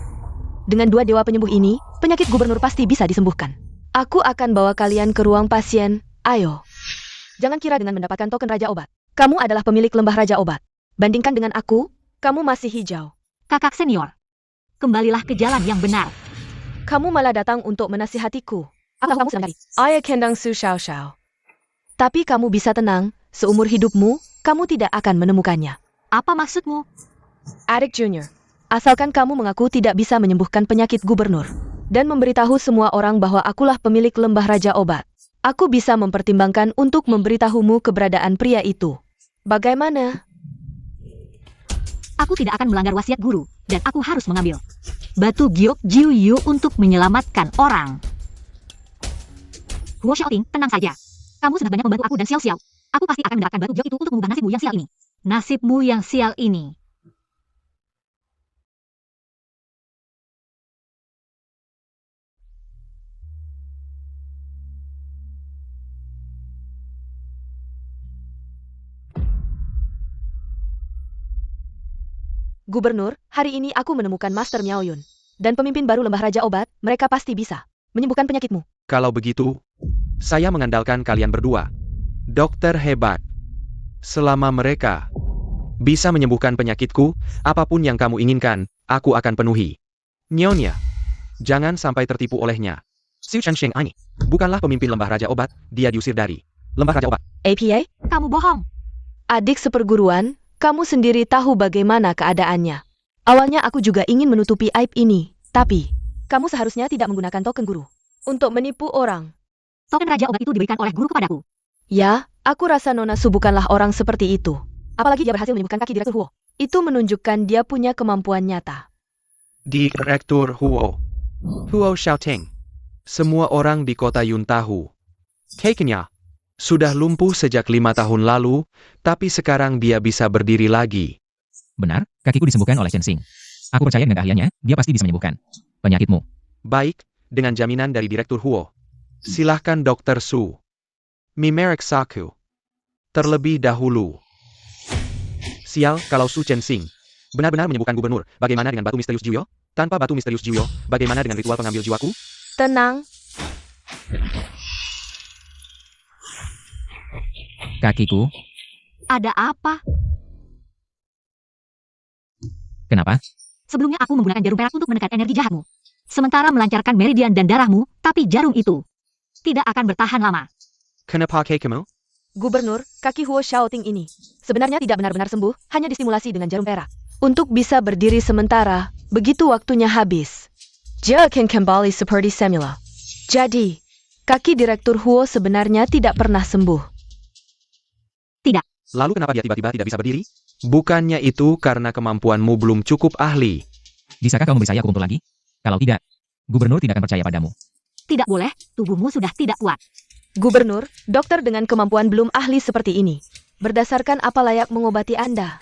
Dengan 2 dewa penyembuh ini, penyakit gubernur pasti bisa disembuhkan. Aku akan bawa kalian ke ruang pasien. Ayo. Jangan kira dengan mendapatkan token Raja Obat. Kamu adalah pemilik lembah Raja Obat. Bandingkan dengan aku, kamu masih hijau. Kakak senior, kembalilah ke jalan yang benar. Kamu malah datang untuk menasihatiku. Apa kamu sedang dari? Ayah Kendang Su Xiao Xiao. Tapi kamu bisa tenang, seumur hidupmu, kamu tidak akan menemukannya. Apa maksudmu? Adik Junior, asalkan kamu mengaku tidak bisa menyembuhkan penyakit gubernur, dan memberitahu semua orang bahwa akulah pemilik lembah Raja Obat, aku bisa mempertimbangkan untuk memberitahumu keberadaan pria itu. Bagaimana? Aku tidak akan melanggar wasiat guru, dan aku harus mengambil batu giok Jiuyu untuk menyelamatkan orang. Huo Xiaoting, tenang saja. Kamu sudah banyak membantu aku dan Xiao Xiao. Aku pasti akan mendapatkan batu giok itu untuk mengubah nasibmu yang sial ini. Nasibmu yang sial ini. Gubernur, hari ini aku menemukan Master Miao Yun. Dan pemimpin baru Lembah Raja Obat, mereka pasti bisa menyembuhkan penyakitmu. Kalau begitu, saya mengandalkan kalian berdua. Dokter hebat. Selama mereka bisa menyembuhkan penyakitku, apapun yang kamu inginkan, aku akan penuhi. Nyonya, jangan sampai tertipu olehnya. Xu Chengsheng ini bukanlah pemimpin Lembah Raja Obat, dia diusir dari Lembah Raja Obat. APA? Kamu bohong. Adik seperguruan, kamu sendiri tahu bagaimana keadaannya. Awalnya aku juga ingin menutupi aib ini, tapi kamu seharusnya tidak menggunakan token guru untuk menipu orang. Token Raja Obat itu diberikan oleh guru kepadaku. Ya, aku rasa Nona Su bukanlah orang seperti itu. Apalagi dia berhasil menyembuhkan kaki Direktur Huo. Itu menunjukkan dia punya kemampuan nyata. Direktur Huo. Huo Xiaoting. Semua orang di kota Yun tahu. Keknya sudah lumpuh sejak 5 tahun lalu, tapi sekarang dia bisa berdiri lagi. Benar, kakiku disembuhkan oleh Chen Xing. Aku percaya dengan keahliannya, dia pasti bisa menyembuhkan penyakitmu. Baik, dengan jaminan dari Direktur Huo. Silahkan Dr. Su. Mimerek Saku. Terlebih dahulu. Sial, kalau Su Chen Xing benar-benar menyembuhkan gubernur, bagaimana dengan batu misterius Jiuyo? Tanpa batu misterius Jiuyo, bagaimana dengan ritual pengambil jiwaku? Tenang, Kakiku, Ada apa? kenapa? Sebelumnya aku menggunakan jarum perak untuk menekan energi jahatmu. Sementara melancarkan meridian dan darahmu, tapi jarum itu tidak akan bertahan lama. Kenapa kamu? Gubernur, kaki Huo Xiaoting ini sebenarnya tidak benar-benar sembuh, hanya distimulasi dengan jarum perak. Untuk bisa berdiri sementara, begitu waktunya habis, dia akan kembali seperti semula. Jadi, kaki Direktur Huo sebenarnya tidak pernah sembuh. Lalu kenapa dia tiba-tiba tidak bisa berdiri? Bukannya itu karena kemampuanmu belum cukup ahli. Bisakah kau memberi saya aku kumpul lagi? Kalau tidak, gubernur tidak akan percaya padamu. Tidak boleh, tubuhmu sudah tidak kuat. Gubernur, dokter dengan kemampuan belum ahli seperti ini. Berdasarkan apa layak mengobati Anda?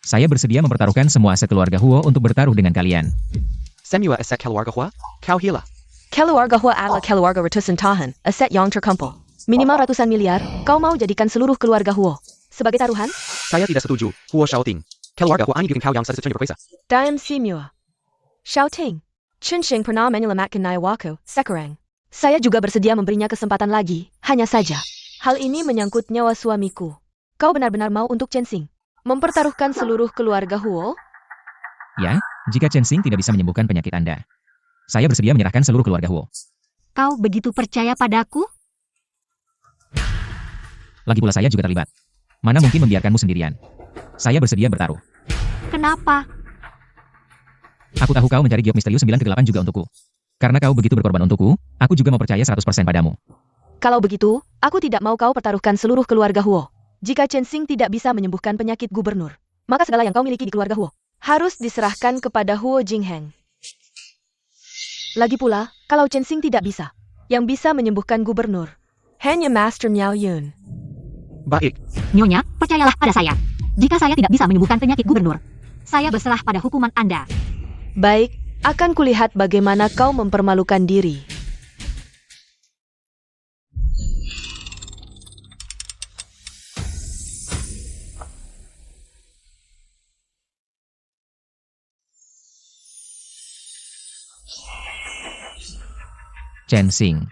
Saya bersedia mempertaruhkan semua aset keluarga Huo untuk bertaruh dengan kalian. Semua aset keluarga Hua, kau hila. Keluarga Hua adalah keluarga ratusan tahun, aset yang terkumpul. Minimal ratusan miliar, kau mau jadikan seluruh keluarga Huo sebagai taruhan? Saya tidak setuju, Huo Xiaoting. Keluarga Hua ini bikin kau yang sesuatu berkuasa. Dalam Simua. Xiaoting. Chen Xing pernah menyelamatkan nyawaku, sekarang. Saya juga bersedia memberinya kesempatan lagi, hanya saja. Hal ini menyangkut nyawa suamiku. Kau benar-benar mau untuk Chen Xing mempertaruhkan seluruh keluarga Huo? Ya, jika Chen Xing tidak bisa menyembuhkan penyakit Anda, saya bersedia menyerahkan seluruh keluarga Huo. Kau begitu percaya padaku? Lagi pula saya juga terlibat. Mana mungkin membiarkanmu sendirian? Saya bersedia bertaruh. Kenapa? Aku tahu kau mencari giok misterius 9 kegelapan juga untukku. Karena kau begitu berkorban untukku, aku juga mau percaya 100% padamu. Kalau begitu, aku tidak mau kau pertaruhkan seluruh keluarga Huo. Jika Chen Xing tidak bisa menyembuhkan penyakit gubernur, maka segala yang kau miliki di keluarga Huo harus diserahkan kepada Huo Jingheng. Lagi pula, kalau Chen Xing tidak bisa, yang bisa menyembuhkan gubernur hanya Master Miao Yun. Baik, Nyonya, percayalah pada saya. Jika saya tidak bisa menyembuhkan penyakit gubernur, saya berserah pada hukuman Anda. Baik, akan kulihat bagaimana kau mempermalukan diri. Chen Xing.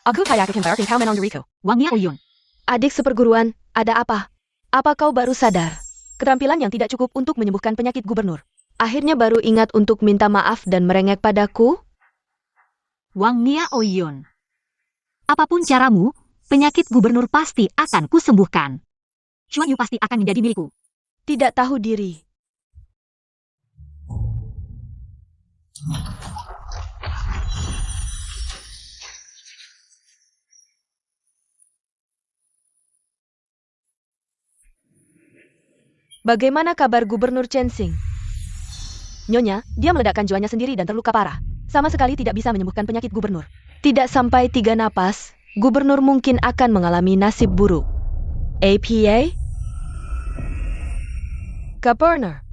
Aku kayak akan bayar kau menang diriku. Wang Yaoyun, Adik seperguruan, ada apa? Apa kau baru sadar? Keterampilan yang tidak cukup untuk menyembuhkan penyakit gubernur. Akhirnya baru ingat untuk minta maaf dan merengek padaku? Wang Yaoyun. Apapun caramu, penyakit gubernur pasti akan kusembuhkan. Xuan Yu pasti akan menjadi milikku. Tidak tahu diri. Bagaimana kabar Gubernur Chen Xing? Nyonya, dia meledakkan jiwanya sendiri dan terluka parah. Sama sekali tidak bisa menyembuhkan penyakit gubernur. Tidak sampai 3 napas, gubernur mungkin akan mengalami nasib buruk. APA? Gubernur.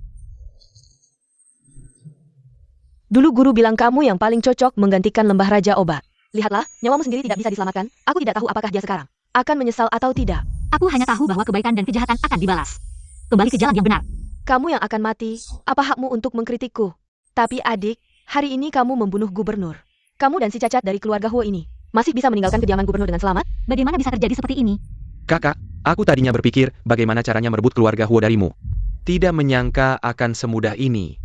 Dulu guru bilang kamu yang paling cocok menggantikan Lembah Raja Obat. Lihatlah, nyawamu sendiri tidak bisa diselamatkan. Aku tidak tahu apakah dia sekarang akan menyesal atau tidak. Aku hanya tahu bahwa kebaikan dan kejahatan akan dibalas. Kembali ke jalan yang benar. Kamu yang akan mati. Apa hakmu untuk mengkritikku? Tapi adik, hari ini kamu membunuh gubernur. Kamu dan si cacat dari keluarga Huo ini masih bisa meninggalkan kediaman gubernur dengan selamat? Bagaimana bisa terjadi seperti ini? Kakak, aku tadinya berpikir bagaimana caranya merebut keluarga Huo darimu. Tidak menyangka akan semudah ini.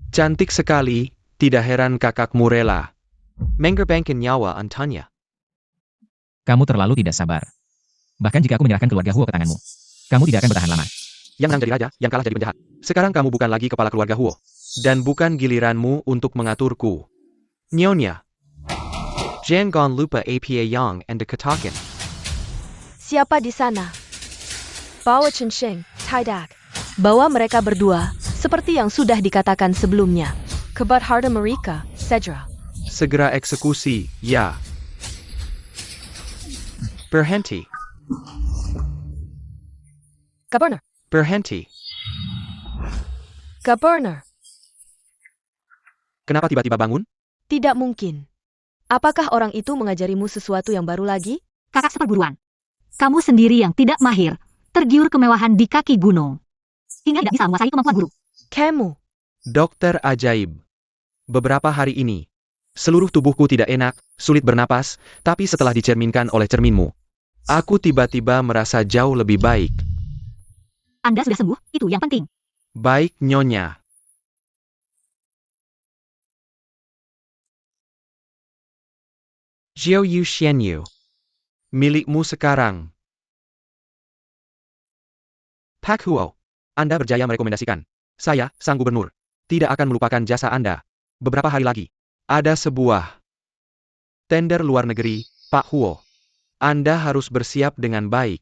Cantik sekali, tidak heran kakakmu rela mengorbankan nyawa Antanya. Kamu terlalu tidak sabar. Bahkan jika aku menyerahkan keluarga Huo ke tanganmu, kamu tidak akan bertahan lama. Yang menang jadi raja, yang kalah jadi penjahat. Sekarang kamu bukan lagi kepala keluarga Huo. Dan bukan giliranmu untuk mengaturku. Nyonya. Jangan lupa APA Yang and Katakan. Siapa di sana? Bawa Chensheng, Taidak. Bawa mereka berdua, seperti yang sudah dikatakan sebelumnya. Kebat harta mereka, Cedra. Segera eksekusi, ya. Berhenti. Governor. Berhenti. Governor. Kenapa tiba-tiba bangun? Tidak mungkin. Apakah orang itu mengajarimu sesuatu yang baru lagi? Kakak seperguruan. Kamu sendiri yang tidak mahir, tergiur kemewahan di kaki gunung. Hingga tidak bisa menguasai kemampuan guru. Kamu. Dokter ajaib. Beberapa hari ini, seluruh tubuhku tidak enak, sulit bernapas, tapi setelah dicerminkan oleh cerminmu, aku tiba-tiba merasa jauh lebih baik. Anda sudah sembuh, itu yang penting. Baik, Nyonya. Jiao Yu Xianyu. Milikmu sekarang. Pak Huo. Anda berjaya merekomendasikan. Saya, sang gubernur, tidak akan melupakan jasa Anda. Beberapa hari lagi, ada sebuah tender luar negeri, Pak Huo. Anda harus bersiap dengan baik.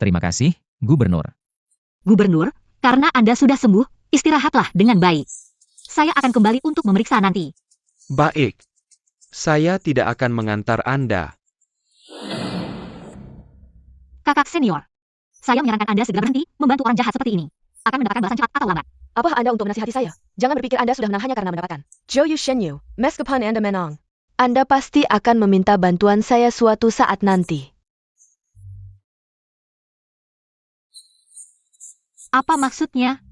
Terima kasih, Gubernur. Gubernur, karena Anda sudah sembuh, istirahatlah dengan baik. Saya akan kembali untuk memeriksa nanti. Baik. Saya tidak akan mengantar Anda. Kakak senior. Saya menyarankan Anda segera berhenti membantu orang jahat seperti ini. Akan mendapatkan balasan cepat atau lambat. Apa Anda untuk menasihati saya? Jangan berpikir Anda sudah menang hanya karena mendapatkan. Zhou Yu Shenyu, meskipun Anda menang, Anda pasti akan meminta bantuan saya suatu saat nanti. Apa maksudnya?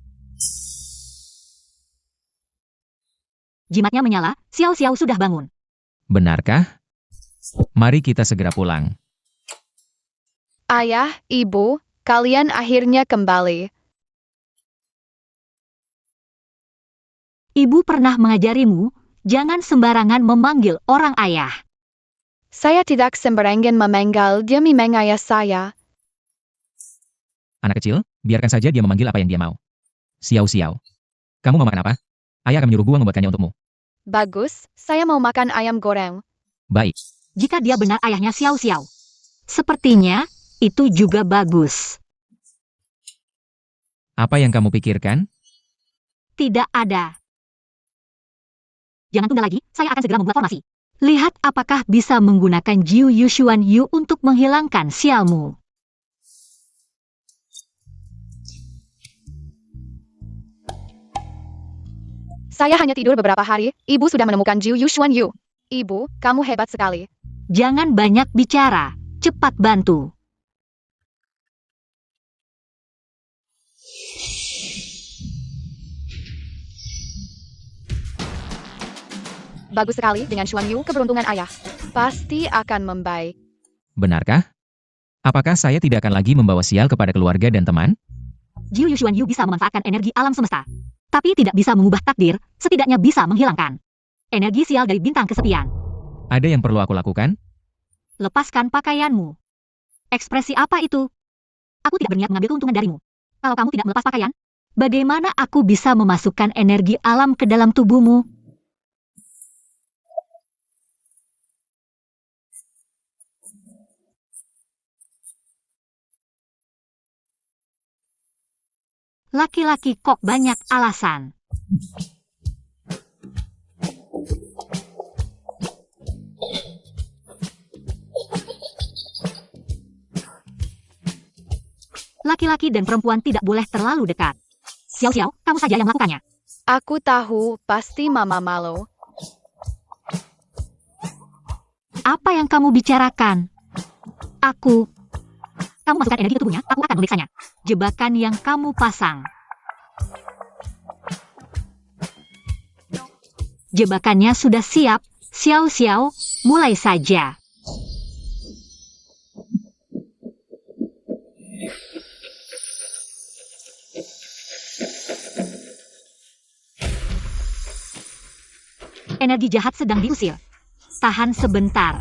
Jimatnya menyala, Xiao Xiao sudah bangun. Benarkah? Mari kita segera pulang. Ayah, ibu, kalian akhirnya kembali. Ibu pernah mengajarimu, jangan sembarangan memanggil orang ayah. Saya tidak sembarangan memanggil demi mengayah saya. Anak kecil, biarkan saja dia memanggil apa yang dia mau. Xiao Xiao. Kamu mau makan apa? Ayah akan menyuruh gua membuatkannya untukmu. Bagus, saya mau makan ayam goreng. Baik. Jika dia benar ayahnya Xiao Xiao. Sepertinya, itu juga bagus. Apa yang kamu pikirkan? Tidak ada. Jangan tunda lagi, saya akan segera membuat formasi. Lihat apakah bisa menggunakan Jiu Yushuan Yu untuk menghilangkan sialmu. Saya hanya tidur beberapa hari, ibu sudah menemukan Jiu Yushuan Yu. Ibu, kamu hebat sekali. Jangan banyak bicara, cepat bantu. Bagus sekali dengan Xuan Yu, keberuntungan ayah. Pasti akan membaik. Benarkah? Apakah saya tidak akan lagi membawa sial kepada keluarga dan teman? Jiu Yushuan Yu bisa memanfaatkan energi alam semesta. Tapi tidak bisa mengubah takdir, setidaknya bisa menghilangkan energi sial dari bintang kesepian. Ada yang perlu aku lakukan? Lepaskan pakaianmu. Ekspresi apa itu? Aku tidak berniat mengambil keuntungan darimu. Kalau kamu tidak melepas pakaian, bagaimana aku bisa memasukkan energi alam ke dalam tubuhmu? Laki-laki kok banyak alasan. Laki-laki dan perempuan tidak boleh terlalu dekat. Xiao Xiao, kamu saja yang melakukannya. Aku tahu, pasti mama malu. Apa yang kamu bicarakan? Aku Kamu masukkan energi ke tubuhnya, aku akan memeriksanya. Jebakan yang kamu pasang. Jebakannya sudah siap. Xiao Xiao, mulai saja. Energi jahat sedang diusir. Tahan sebentar.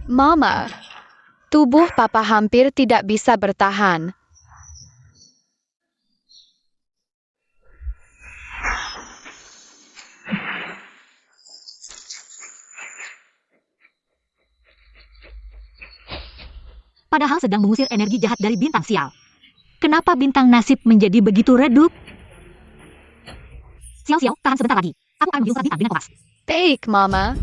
Mama, tubuh papa hampir tidak bisa bertahan. Padahal sedang mengusir energi jahat dari bintang sial. Kenapa bintang nasib menjadi begitu redup? Xiao Xiao, tahan sebentar lagi. Aku akan menjungkir bintang dengan kopas. Baik, Mama.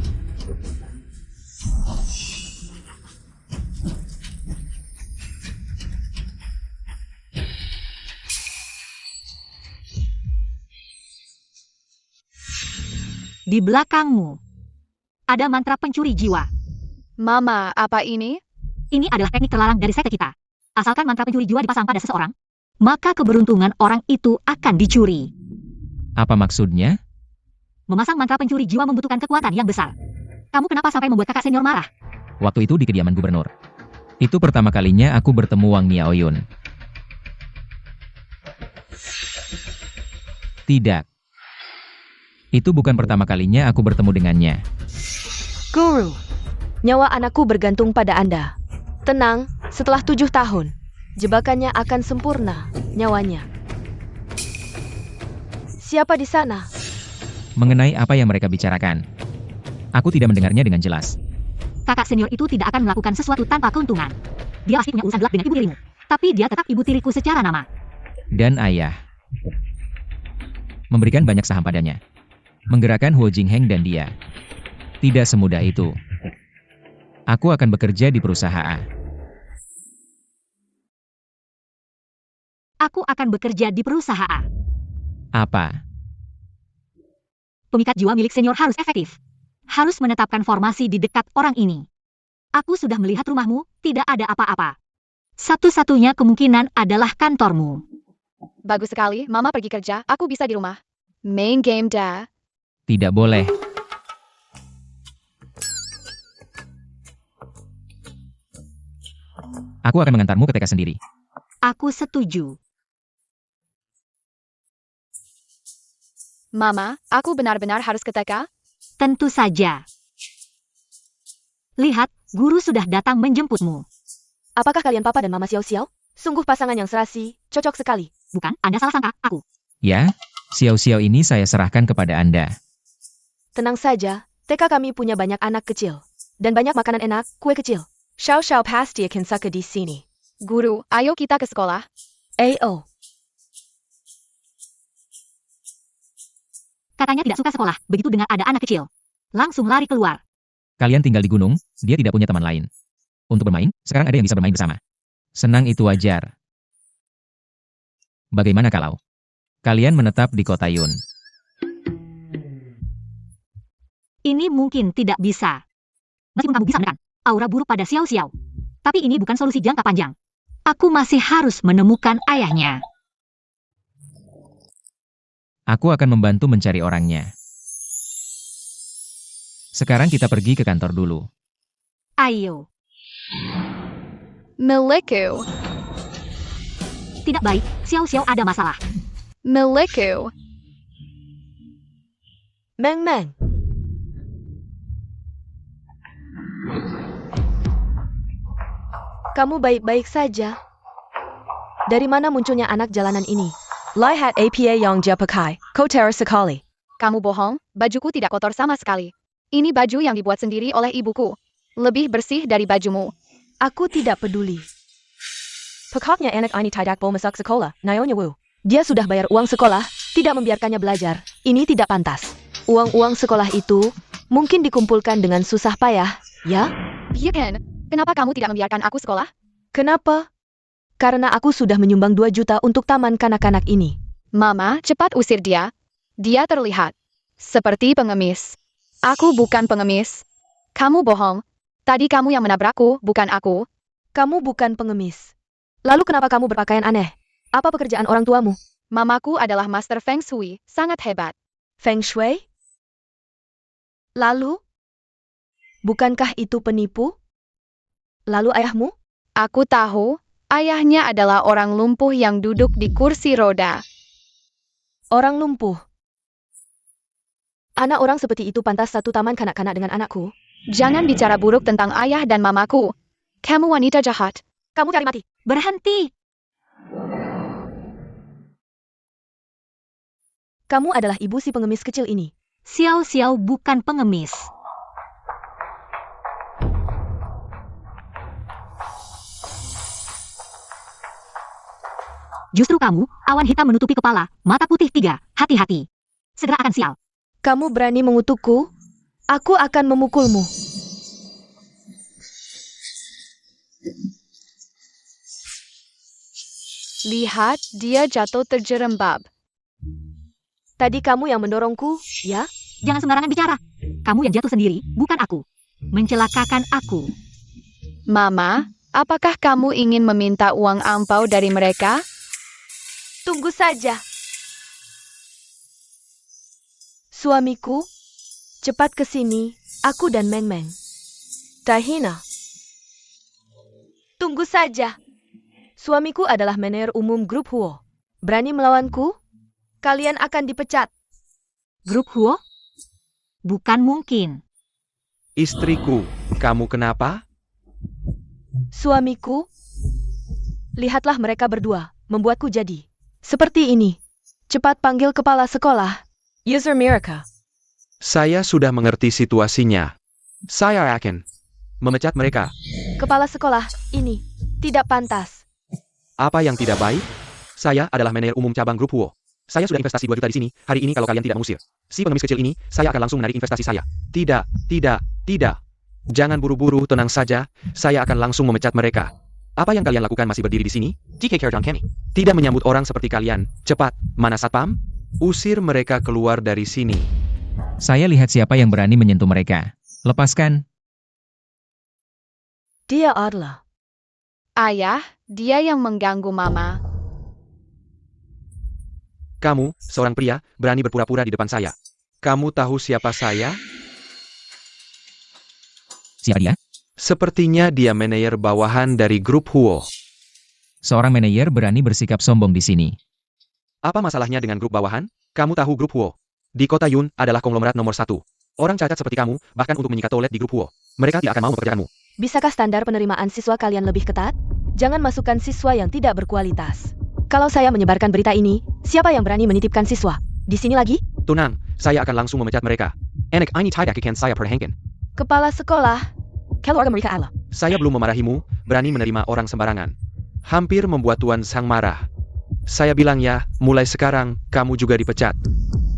Di belakangmu. Ada mantra pencuri jiwa. Mama, apa ini? Ini adalah teknik terlarang dari sekte kita. Asalkan mantra pencuri jiwa dipasang pada seseorang, maka keberuntungan orang itu akan dicuri. Apa maksudnya? Memasang mantra pencuri jiwa membutuhkan kekuatan yang besar. Kamu kenapa sampai membuat kakak senior marah? Waktu itu di kediaman gubernur. Itu pertama kalinya aku bertemu Wang Niaoyun. Tidak. Itu bukan pertama kalinya aku bertemu dengannya. Guru, nyawa anakku bergantung pada Anda. Tenang, setelah 7 tahun, jebakannya akan sempurna, nyawanya. Siapa di sana? Mengenai apa yang mereka bicarakan, aku tidak mendengarnya dengan jelas. Kakak senior itu tidak akan melakukan sesuatu tanpa keuntungan. Dia pasti punya urusan gelap dengan ibu tirimu. Tapi dia tetap ibu tiriku secara nama. Dan ayah memberikan banyak saham padanya. Menggerakkan Huo Jingheng dan dia. Tidak semudah itu. Aku akan bekerja di perusahaan. Aku akan bekerja di perusahaan. Apa? Pemikat jiwa milik senior harus efektif. Harus menetapkan formasi di dekat orang ini. Aku sudah melihat rumahmu, tidak ada apa-apa. Satu-satunya kemungkinan adalah kantormu. Bagus sekali, Mama pergi kerja, aku bisa di rumah. Main game dah. Tidak boleh. Aku akan mengantarmu ke TK sendiri. Aku setuju. Mama, aku benar-benar harus ke TK? Tentu saja. Lihat, guru sudah datang menjemputmu. Apakah kalian papa dan mama Xiao Xiao? Sungguh pasangan yang serasi, cocok sekali. Bukan, Anda salah sangka, aku. Ya, Xiao-Xiao ini saya serahkan kepada Anda. Tenang saja, TK kami punya banyak anak kecil. Dan banyak makanan enak, kue kecil. Xiao Xiao pasti akan suka di sini. Guru, ayo kita ke sekolah. AO. Katanya tidak suka sekolah, begitu dengar ada anak kecil. Langsung lari keluar. Kalian tinggal di gunung, dia tidak punya teman lain. Untuk bermain, sekarang ada yang bisa bermain bersama. Senang itu wajar. Bagaimana kalau kalian menetap di kota Yun? Ini mungkin tidak bisa. Meskipun kamu bisa menekan aura buruk pada Xiao Xiao. Tapi ini bukan solusi jangka panjang. Aku masih harus menemukan ayahnya. Aku akan membantu mencari orangnya. Sekarang kita pergi ke kantor dulu. Ayo. Milikku. Tidak baik, Xiao Xiao ada masalah. Milikku. Meng Meng. Kamu baik-baik saja. Dari mana munculnya anak jalanan ini? Lihat apa yang dia pakai, kotor sekali. Kamu bohong, bajuku tidak kotor sama sekali. Ini baju yang dibuat sendiri oleh ibuku. Lebih bersih dari bajumu. Aku tidak peduli. Pekatnya anak ini tidak mau masuk sekolah, Naonya Wu. Dia sudah bayar uang sekolah, tidak membiarkannya belajar. Ini tidak pantas. Uang-uang sekolah itu mungkin dikumpulkan dengan susah payah, ya? Biarkan. Kenapa kamu tidak membiarkan aku sekolah? Kenapa? Karena aku sudah menyumbang 2 juta untuk taman kanak-kanak ini. Mama, cepat usir dia. Dia terlihat seperti pengemis. Aku bukan pengemis. Kamu bohong. Tadi kamu yang menabrakku, bukan aku. Kamu bukan pengemis. Lalu kenapa kamu berpakaian aneh? Apa pekerjaan orang tuamu? Mamaku adalah Master Feng Shui, sangat hebat. Feng Shui? Lalu? Bukankah itu penipu? Lalu ayahmu? Aku tahu, ayahnya adalah orang lumpuh yang duduk di kursi roda. Orang lumpuh. Anak orang seperti itu pantas satu taman kanak-kanak dengan anakku. Jangan bicara buruk tentang ayah dan mamaku. Kamu wanita jahat. Kamu cari mati. Berhenti! Kamu adalah ibu si pengemis kecil ini. Xiao Xiao bukan pengemis. Justru kamu, awan hitam menutupi kepala, mata putih 3, hati-hati. Segera akan sial. Kamu berani mengutukku? Aku akan memukulmu. Lihat, dia jatuh terjerembab. Tadi kamu yang mendorongku, ya? Jangan sembarangan bicara. Kamu yang jatuh sendiri, bukan aku. Mencelakakan aku. Mama, apakah kamu ingin meminta uang ampau dari mereka? Tunggu saja. Suamiku, cepat ke sini, aku dan Meng Meng. Tahina. Tunggu saja. Suamiku adalah manajer umum grup Huo. Berani melawanku? Kalian akan dipecat. Grup Huo? Bukan mungkin. Istriku, kamu kenapa? Suamiku, lihatlah mereka berdua, membuatku jadi. Seperti ini. Cepat panggil kepala sekolah. User Miraka. Saya sudah mengerti situasinya. Saya akan memecat mereka. Kepala sekolah, ini tidak pantas. Apa yang tidak baik? Saya adalah manajer umum cabang grup Huo. Saya sudah investasi 2 juta di sini, hari ini kalau kalian tidak mengusir si pengemis kecil ini, saya akan langsung menarik investasi saya. Tidak. Jangan buru-buru, tenang saja, saya akan langsung memecat mereka. Apa yang kalian lakukan masih berdiri di sini? Take care kami. Tidak menyambut orang seperti kalian. Cepat, mana satpam? Usir mereka keluar dari sini. Saya lihat siapa yang berani menyentuh mereka. Lepaskan. Dia adalah. Ayah, dia yang mengganggu mama. Kamu, seorang pria, berani berpura-pura di depan saya. Kamu tahu siapa saya? Siapa dia? Sepertinya dia manajer bawahan dari grup Huo. Seorang manajer berani bersikap sombong di sini. Apa masalahnya dengan grup bawahan? Kamu tahu grup Huo. Di kota Yun adalah konglomerat nomor 1. Orang cacat seperti kamu, bahkan untuk menyikat toilet di grup Huo. Mereka tidak akan mau mempekerjakanmu. Bisakah standar penerimaan siswa kalian lebih ketat? Jangan masukkan siswa yang tidak berkualitas. Kalau saya menyebarkan berita ini, siapa yang berani menitipkan siswa? Di sini lagi? Tenang, saya akan langsung memecat mereka. Enak ini tidak akan saya perhengken. Kepala sekolah. Keluarga mereka Allah. Saya belum memarahimu, berani menerima orang sembarangan. Hampir membuat Tuan Sang marah. Saya bilang ya, mulai sekarang, kamu juga dipecat.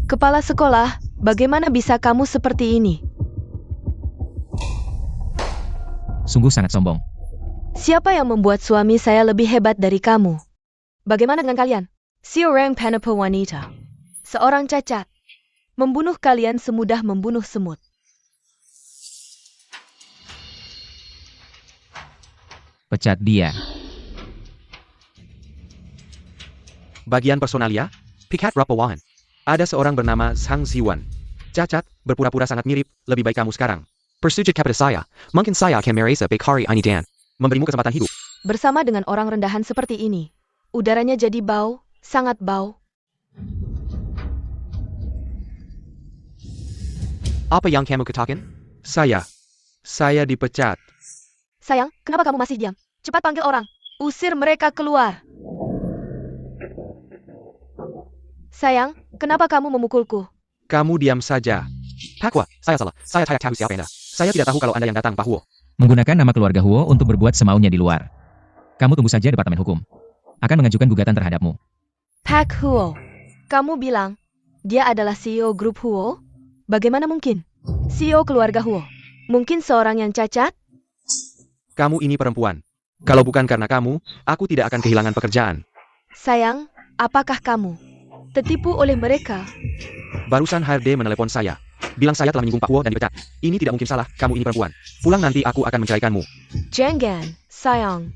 Kepala sekolah, bagaimana bisa kamu seperti ini? Sungguh sangat sombong. Siapa yang membuat suami saya lebih hebat dari kamu? Bagaimana dengan kalian? Seorang penipu wanita. Seorang cacat. Membunuh kalian semudah membunuh semut. Pecat dia. Bagian personalia, Pikat Rapawan. Ada seorang bernama Sang Ziwan. Cacat, berpura-pura sangat mirip, lebih baik kamu sekarang. Persujud kepada saya, mungkin saya akan merasa baik hari ini dan memberimu kesempatan hidup. Bersama dengan orang rendahan seperti ini, udaranya jadi bau, sangat bau. Apa yang kamu katakan? Saya dipecat. Sayang, kenapa kamu masih diam? Cepat panggil orang. Usir mereka keluar. Sayang, kenapa kamu memukulku? Kamu diam saja. Pakwa, saya salah. Saya tidak tahu siapa Anda. Saya tidak tahu kalau Anda yang datang, Pak Huo. Menggunakan nama keluarga Huo untuk berbuat semaunya di luar. Kamu tunggu saja Departemen Hukum. Akan mengajukan gugatan terhadapmu. Pak Huo, kamu bilang dia adalah CEO grup Huo? Bagaimana mungkin? CEO keluarga Huo. Mungkin seorang yang cacat? Kamu ini perempuan. Kalau bukan karena kamu, aku tidak akan kehilangan pekerjaan. Sayang, apakah kamu tertipu oleh mereka? Barusan HRD menelepon saya. Bilang saya telah menyinggung Pak Huo dan dipecat. Ini tidak mungkin salah, kamu ini perempuan. Pulang nanti aku akan menceraikanmu. Jangan, Sayang.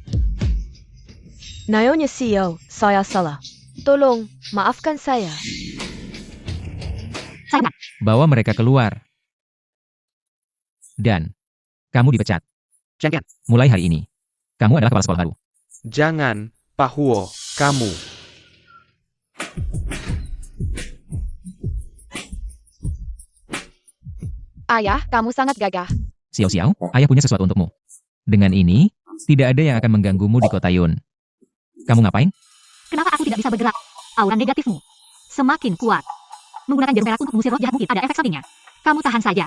Nayonya CEO, saya salah. Tolong, maafkan saya. Saya benar. Bawa mereka keluar. Dan kamu dipecat. Jangan. Mulai hari ini, kamu adalah kepala sekolah baru. Jangan, Pak Huo, kamu. Ayah, kamu sangat gagah. Xiao Xiao, ayah punya sesuatu untukmu. Dengan ini, tidak ada yang akan mengganggumu di kota Yun. Kamu ngapain? Kenapa aku tidak bisa bergerak? Aura negatifmu semakin kuat. Menggunakan jarum perak untuk mengusir roh jahat mungkin ada efek sampingnya. Kamu tahan saja.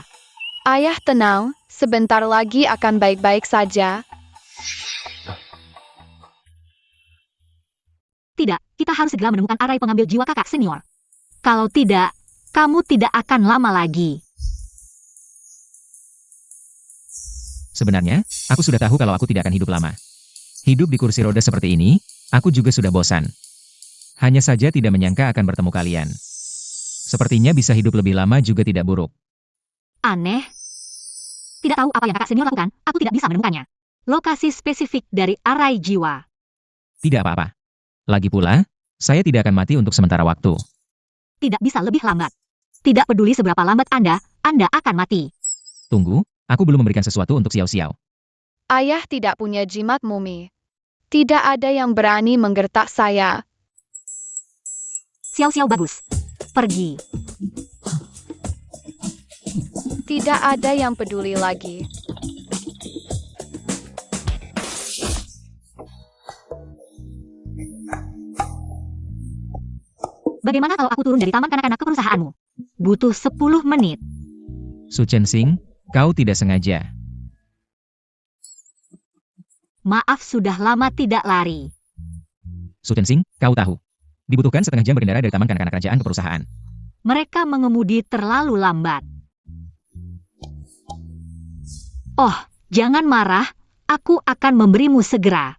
Ayah tenang, sebentar lagi akan baik-baik saja. Tidak, kita harus segera menemukan arai pengambil jiwa kakak senior. Kalau tidak, kamu tidak akan lama lagi. Sebenarnya, aku sudah tahu kalau aku tidak akan hidup lama. Hidup di kursi roda seperti ini, aku juga sudah bosan. Hanya saja tidak menyangka akan bertemu kalian. Sepertinya bisa hidup lebih lama juga tidak buruk. Aneh. Tidak tahu apa yang kakak senior lakukan, aku tidak bisa menemukannya. Lokasi spesifik dari arai jiwa. Tidak apa-apa. Lagi pula, saya tidak akan mati untuk sementara waktu. Tidak bisa lebih lambat. Tidak peduli seberapa lambat Anda akan mati. Tunggu, aku belum memberikan sesuatu untuk Xiao Xiao. Ayah tidak punya jimat mumi. Tidak ada yang berani menggertak saya. Xiao bagus. Pergi. Tidak ada yang peduli lagi. Bagaimana kalau aku turun dari taman kanak-kanak ke perusahaanmu? Butuh 10 menit. Su Chen Xing, kau tidak sengaja. Maaf sudah lama tidak lari. Su Chen Xing, kau tahu. Dibutuhkan setengah jam berkendara dari taman kanak-kanak kerajaan ke perusahaan. Mereka mengemudi terlalu lambat. Oh, jangan marah. Aku akan memberimu segera.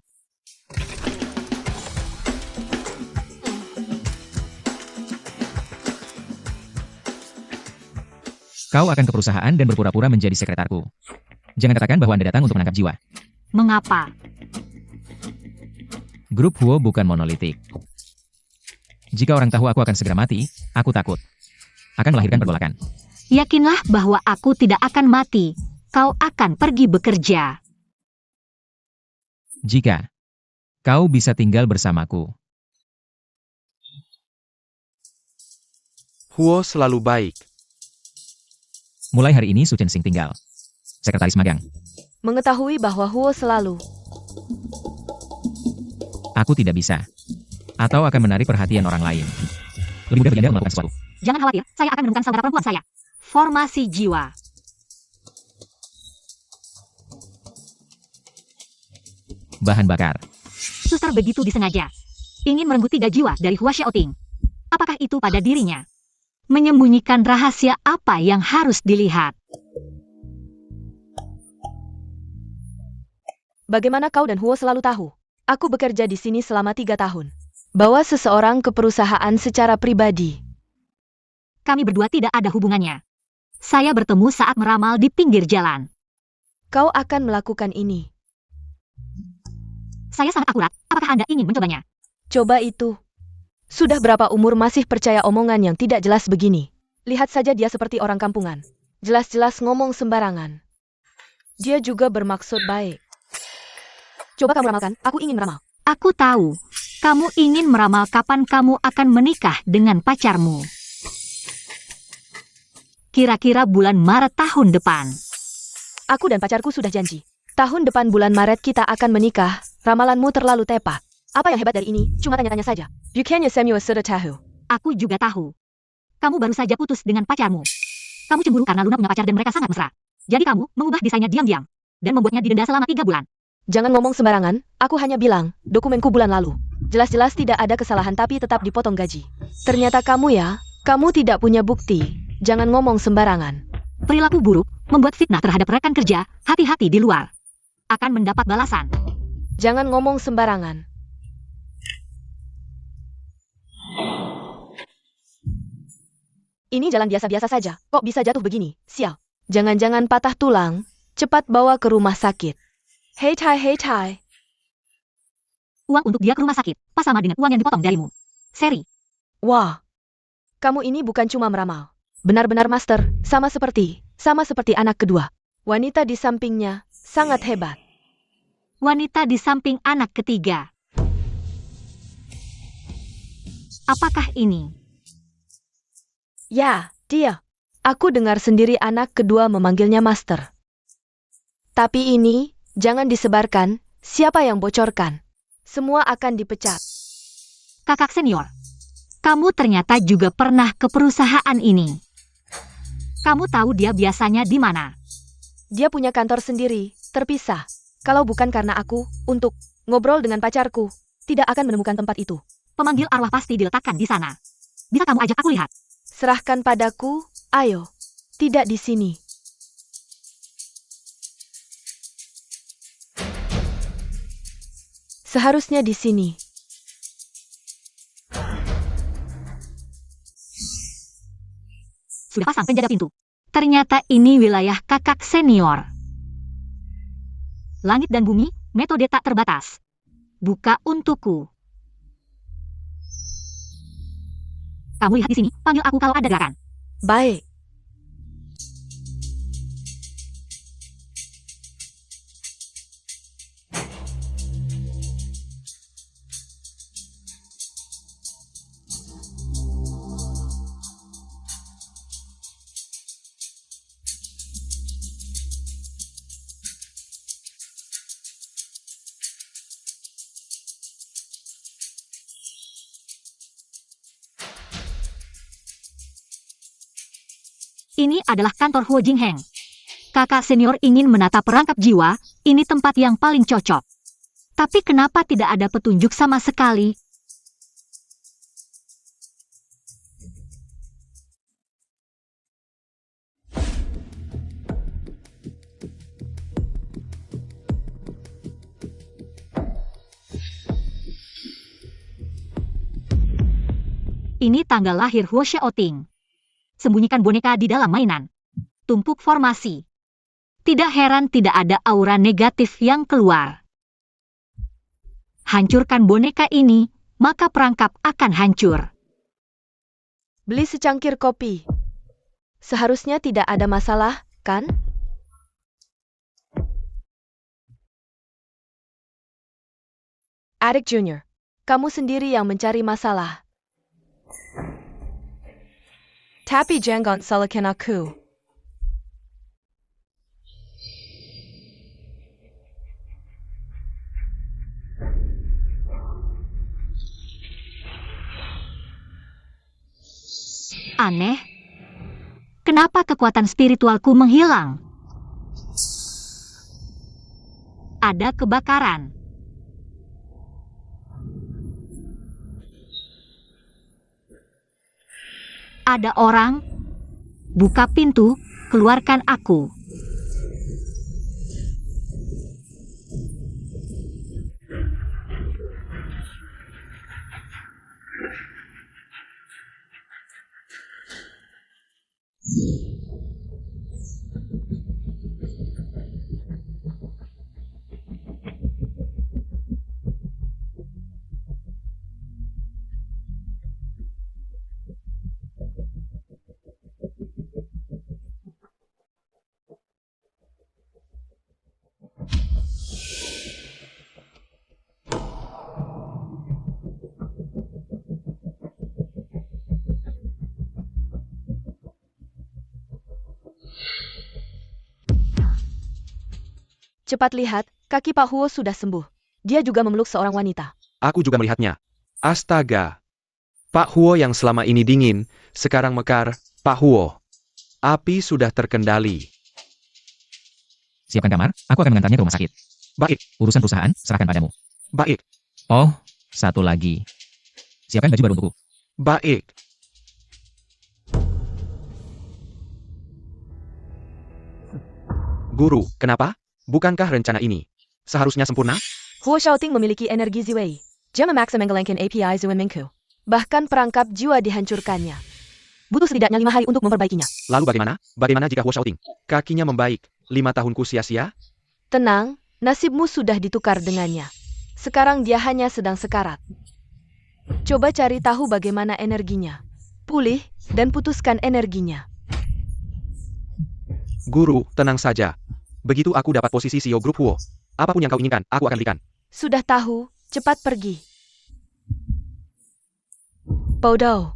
Kau akan ke perusahaan dan berpura-pura menjadi sekretarku. Jangan katakan bahwa Anda datang untuk menangkap jiwa. Mengapa? Grup Huo bukan monolitik. Jika orang tahu aku akan segera mati, aku takut. Akan melahirkan pergolakan. Yakinlah bahwa aku tidak akan mati. Kau akan pergi bekerja. Jika kau bisa tinggal bersamaku. Huo selalu baik. Mulai hari ini Su Chen Xing tinggal. Sekretaris magang. Mengetahui bahwa Huo selalu. Aku tidak bisa. Atau akan menarik perhatian orang lain. Lebih mudah bagi Anda melakukan sesuatu. Jangan khawatir, saya akan menemukan saudara perempuan saya. Formasi jiwa. Bahan bakar. Suster begitu disengaja. Ingin merenggut 3 jiwa dari Hua Xiaoting. Apakah itu pada dirinya? Menyembunyikan rahasia apa yang harus dilihat? Bagaimana kau dan Huo selalu tahu? Aku bekerja di sini selama 3 tahun. Bawa seseorang ke perusahaan secara pribadi. Kami berdua tidak ada hubungannya. Saya bertemu saat meramal di pinggir jalan. Kau akan melakukan ini. Saya sangat akurat. Apakah Anda ingin mencobanya? Coba itu. Sudah berapa umur masih percaya omongan yang tidak jelas begini? Lihat saja dia seperti orang kampungan. Jelas-jelas ngomong sembarangan. Dia juga bermaksud baik. Coba kamu ramalkan, aku ingin meramal. Aku tahu. Kamu ingin meramal kapan kamu akan menikah dengan pacarmu. Kira-kira bulan Maret tahun depan. Aku dan pacarku sudah janji. Tahun depan bulan Maret kita akan menikah. Ramalanmu terlalu tepat. Apa yang hebat dari ini? Cuma tanya-tanya saja. Bukannya Samuel sudah tahu. Aku juga tahu. Kamu baru saja putus dengan pacarmu. Kamu cemburu karena Luna punya pacar dan mereka sangat mesra. Jadi kamu mengubah desainnya diam-diam. Dan membuatnya didenda selama 3 bulan. Jangan ngomong sembarangan. Aku hanya bilang, dokumenku bulan lalu. Jelas-jelas tidak ada kesalahan tapi tetap dipotong gaji. Ternyata kamu ya, kamu tidak punya bukti. Jangan ngomong sembarangan. Perilaku buruk membuat fitnah terhadap rekan kerja. Hati-hati di luar. Akan mendapat balasan. Jangan ngomong sembarangan. Ini jalan biasa-biasa saja. Kok bisa jatuh begini? Sial. Jangan-jangan patah tulang. Cepat bawa ke rumah sakit. Hei Tai, Uang untuk dia ke rumah sakit, pas sama dengan uang yang dipotong darimu. Seri, Wah, kamu ini bukan cuma meramal. Benar-benar master, sama seperti anak kedua. Wanita di sampingnya sangat hebat. wanita di samping anak ketiga. Apakah ini? Ya, dia. Aku dengar sendiri anak kedua memanggilnya master. Tapi ini, jangan disebarkan, siapa yang bocorkan. Semua akan dipecat. Kakak senior, kamu ternyata juga pernah ke perusahaan ini. Kamu tahu dia biasanya di mana? Dia punya kantor sendiri, terpisah. Kalau bukan karena aku, untuk ngobrol dengan pacarku, tidak akan menemukan tempat itu. Pemanggil arwah pasti diletakkan di sana. Bisa kamu ajak aku lihat? Serahkan padaku, ayo. Tidak di sini. Seharusnya di sini. Sudah pasang penjaga pintu. Ternyata ini wilayah kakak senior. Langit dan bumi, metode tak terbatas. Buka untukku. Kamu lihat di sini, panggil aku kalau ada gerakan. Baik. Ini adalah kantor Huo Jingheng. Kakak senior ingin menata perangkap jiwa, ini tempat yang paling cocok. Tapi kenapa tidak ada petunjuk sama sekali? Ini tanggal lahir Huo Xiaoting. Sembunyikan boneka di dalam mainan. Tumpuk formasi. Tidak heran tidak ada aura negatif yang keluar. Hancurkan boneka ini, maka perangkap akan hancur. Beli secangkir kopi. Seharusnya tidak ada masalah, kan? Adik Junior, kamu sendiri yang mencari masalah. Tapi jangan salahkan aku. Aneh. Kenapa kekuatan spiritualku menghilang? Ada kebakaran. Ada orang. Buka pintu, keluarkan aku. Cepat lihat, kaki Pak Huo sudah sembuh. Dia juga memeluk seorang wanita. Aku juga melihatnya. Astaga. Pak Huo yang selama ini dingin, sekarang mekar. Pak Huo. Api sudah terkendali. Siapkan kamar, aku akan mengantarnya ke rumah sakit. Baik, Urusan perusahaan, serahkan padamu. baik, Oh, satu lagi. Siapkan baju baru untukku. baik. Guru, kenapa? Bukankah rencana ini seharusnya sempurna? Huo Xiaoting memiliki energi Ziwei. Dia memaksa menggelengkan API Zuan Mingku. Bahkan perangkap jiwa dihancurkannya. Butuh setidaknya 5 hari untuk memperbaikinya. Lalu bagaimana? Bagaimana jika Huo Xiaoting kakinya membaik? 5 tahunku sia-sia? Tenang, nasibmu sudah ditukar dengannya. Sekarang dia hanya sedang sekarat. Coba cari tahu bagaimana energinya. Pulih dan putuskan energinya. Guru, tenang saja. Begitu aku dapat posisi CEO grup Huo, apapun yang kau inginkan, aku akan berikan. Sudah tahu, cepat pergi. Podao.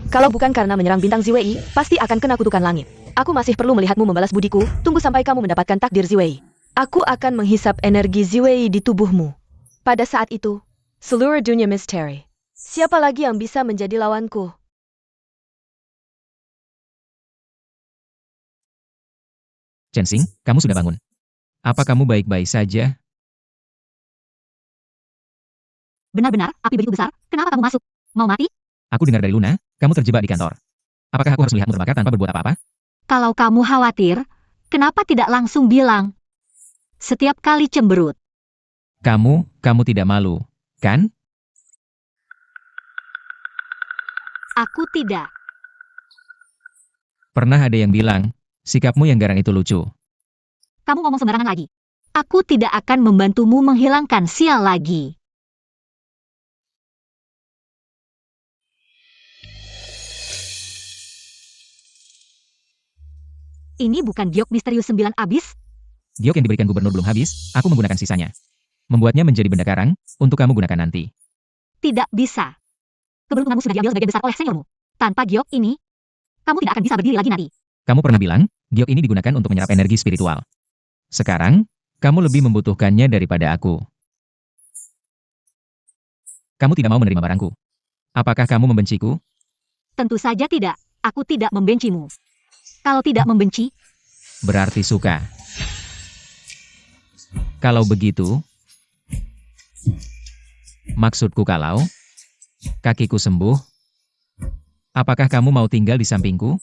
Kalau bukan karena menyerang bintang Ziwei, pasti akan kena kutukan langit. Aku masih perlu melihatmu membalas budiku, tunggu sampai kamu mendapatkan takdir Ziwei. Aku akan menghisap energi Ziwei di tubuhmu. Pada saat itu, seluruh dunia misteri. Siapa lagi yang bisa menjadi lawanku? Chensing, kamu sudah bangun. Apa kamu baik-baik saja? Benar-benar, api begitu besar, kenapa kamu masuk? Mau mati? Aku dengar dari Luna, kamu terjebak di kantor. Apakah aku harus melihatmu terbakar tanpa berbuat apa-apa? Kalau kamu khawatir, kenapa tidak langsung bilang? Setiap kali cemberut. Kamu tidak malu, kan? Aku tidak. Pernah ada yang bilang, sikapmu yang garang itu lucu. Kamu ngomong sembarangan lagi. Aku tidak akan membantumu menghilangkan sial lagi. Ini bukan giok misterius 9 abis? Giok yang diberikan gubernur belum habis, aku menggunakan sisanya. Membuatnya menjadi benda karang, untuk kamu gunakan nanti. Tidak bisa. Keberuntunganmu sudah diambil sebagian besar oleh seniormu. Tanpa giok ini, kamu tidak akan bisa berdiri lagi nanti. Kamu pernah bilang, giok ini digunakan untuk menyerap energi spiritual. Sekarang, kamu lebih membutuhkannya daripada aku. Kamu tidak mau menerima barangku. Apakah kamu membenciku? Tentu saja tidak. Aku tidak membencimu. Kalau tidak membenci, Berarti suka. Kalau begitu, maksudku kalau kakiku sembuh, apakah kamu mau tinggal di sampingku?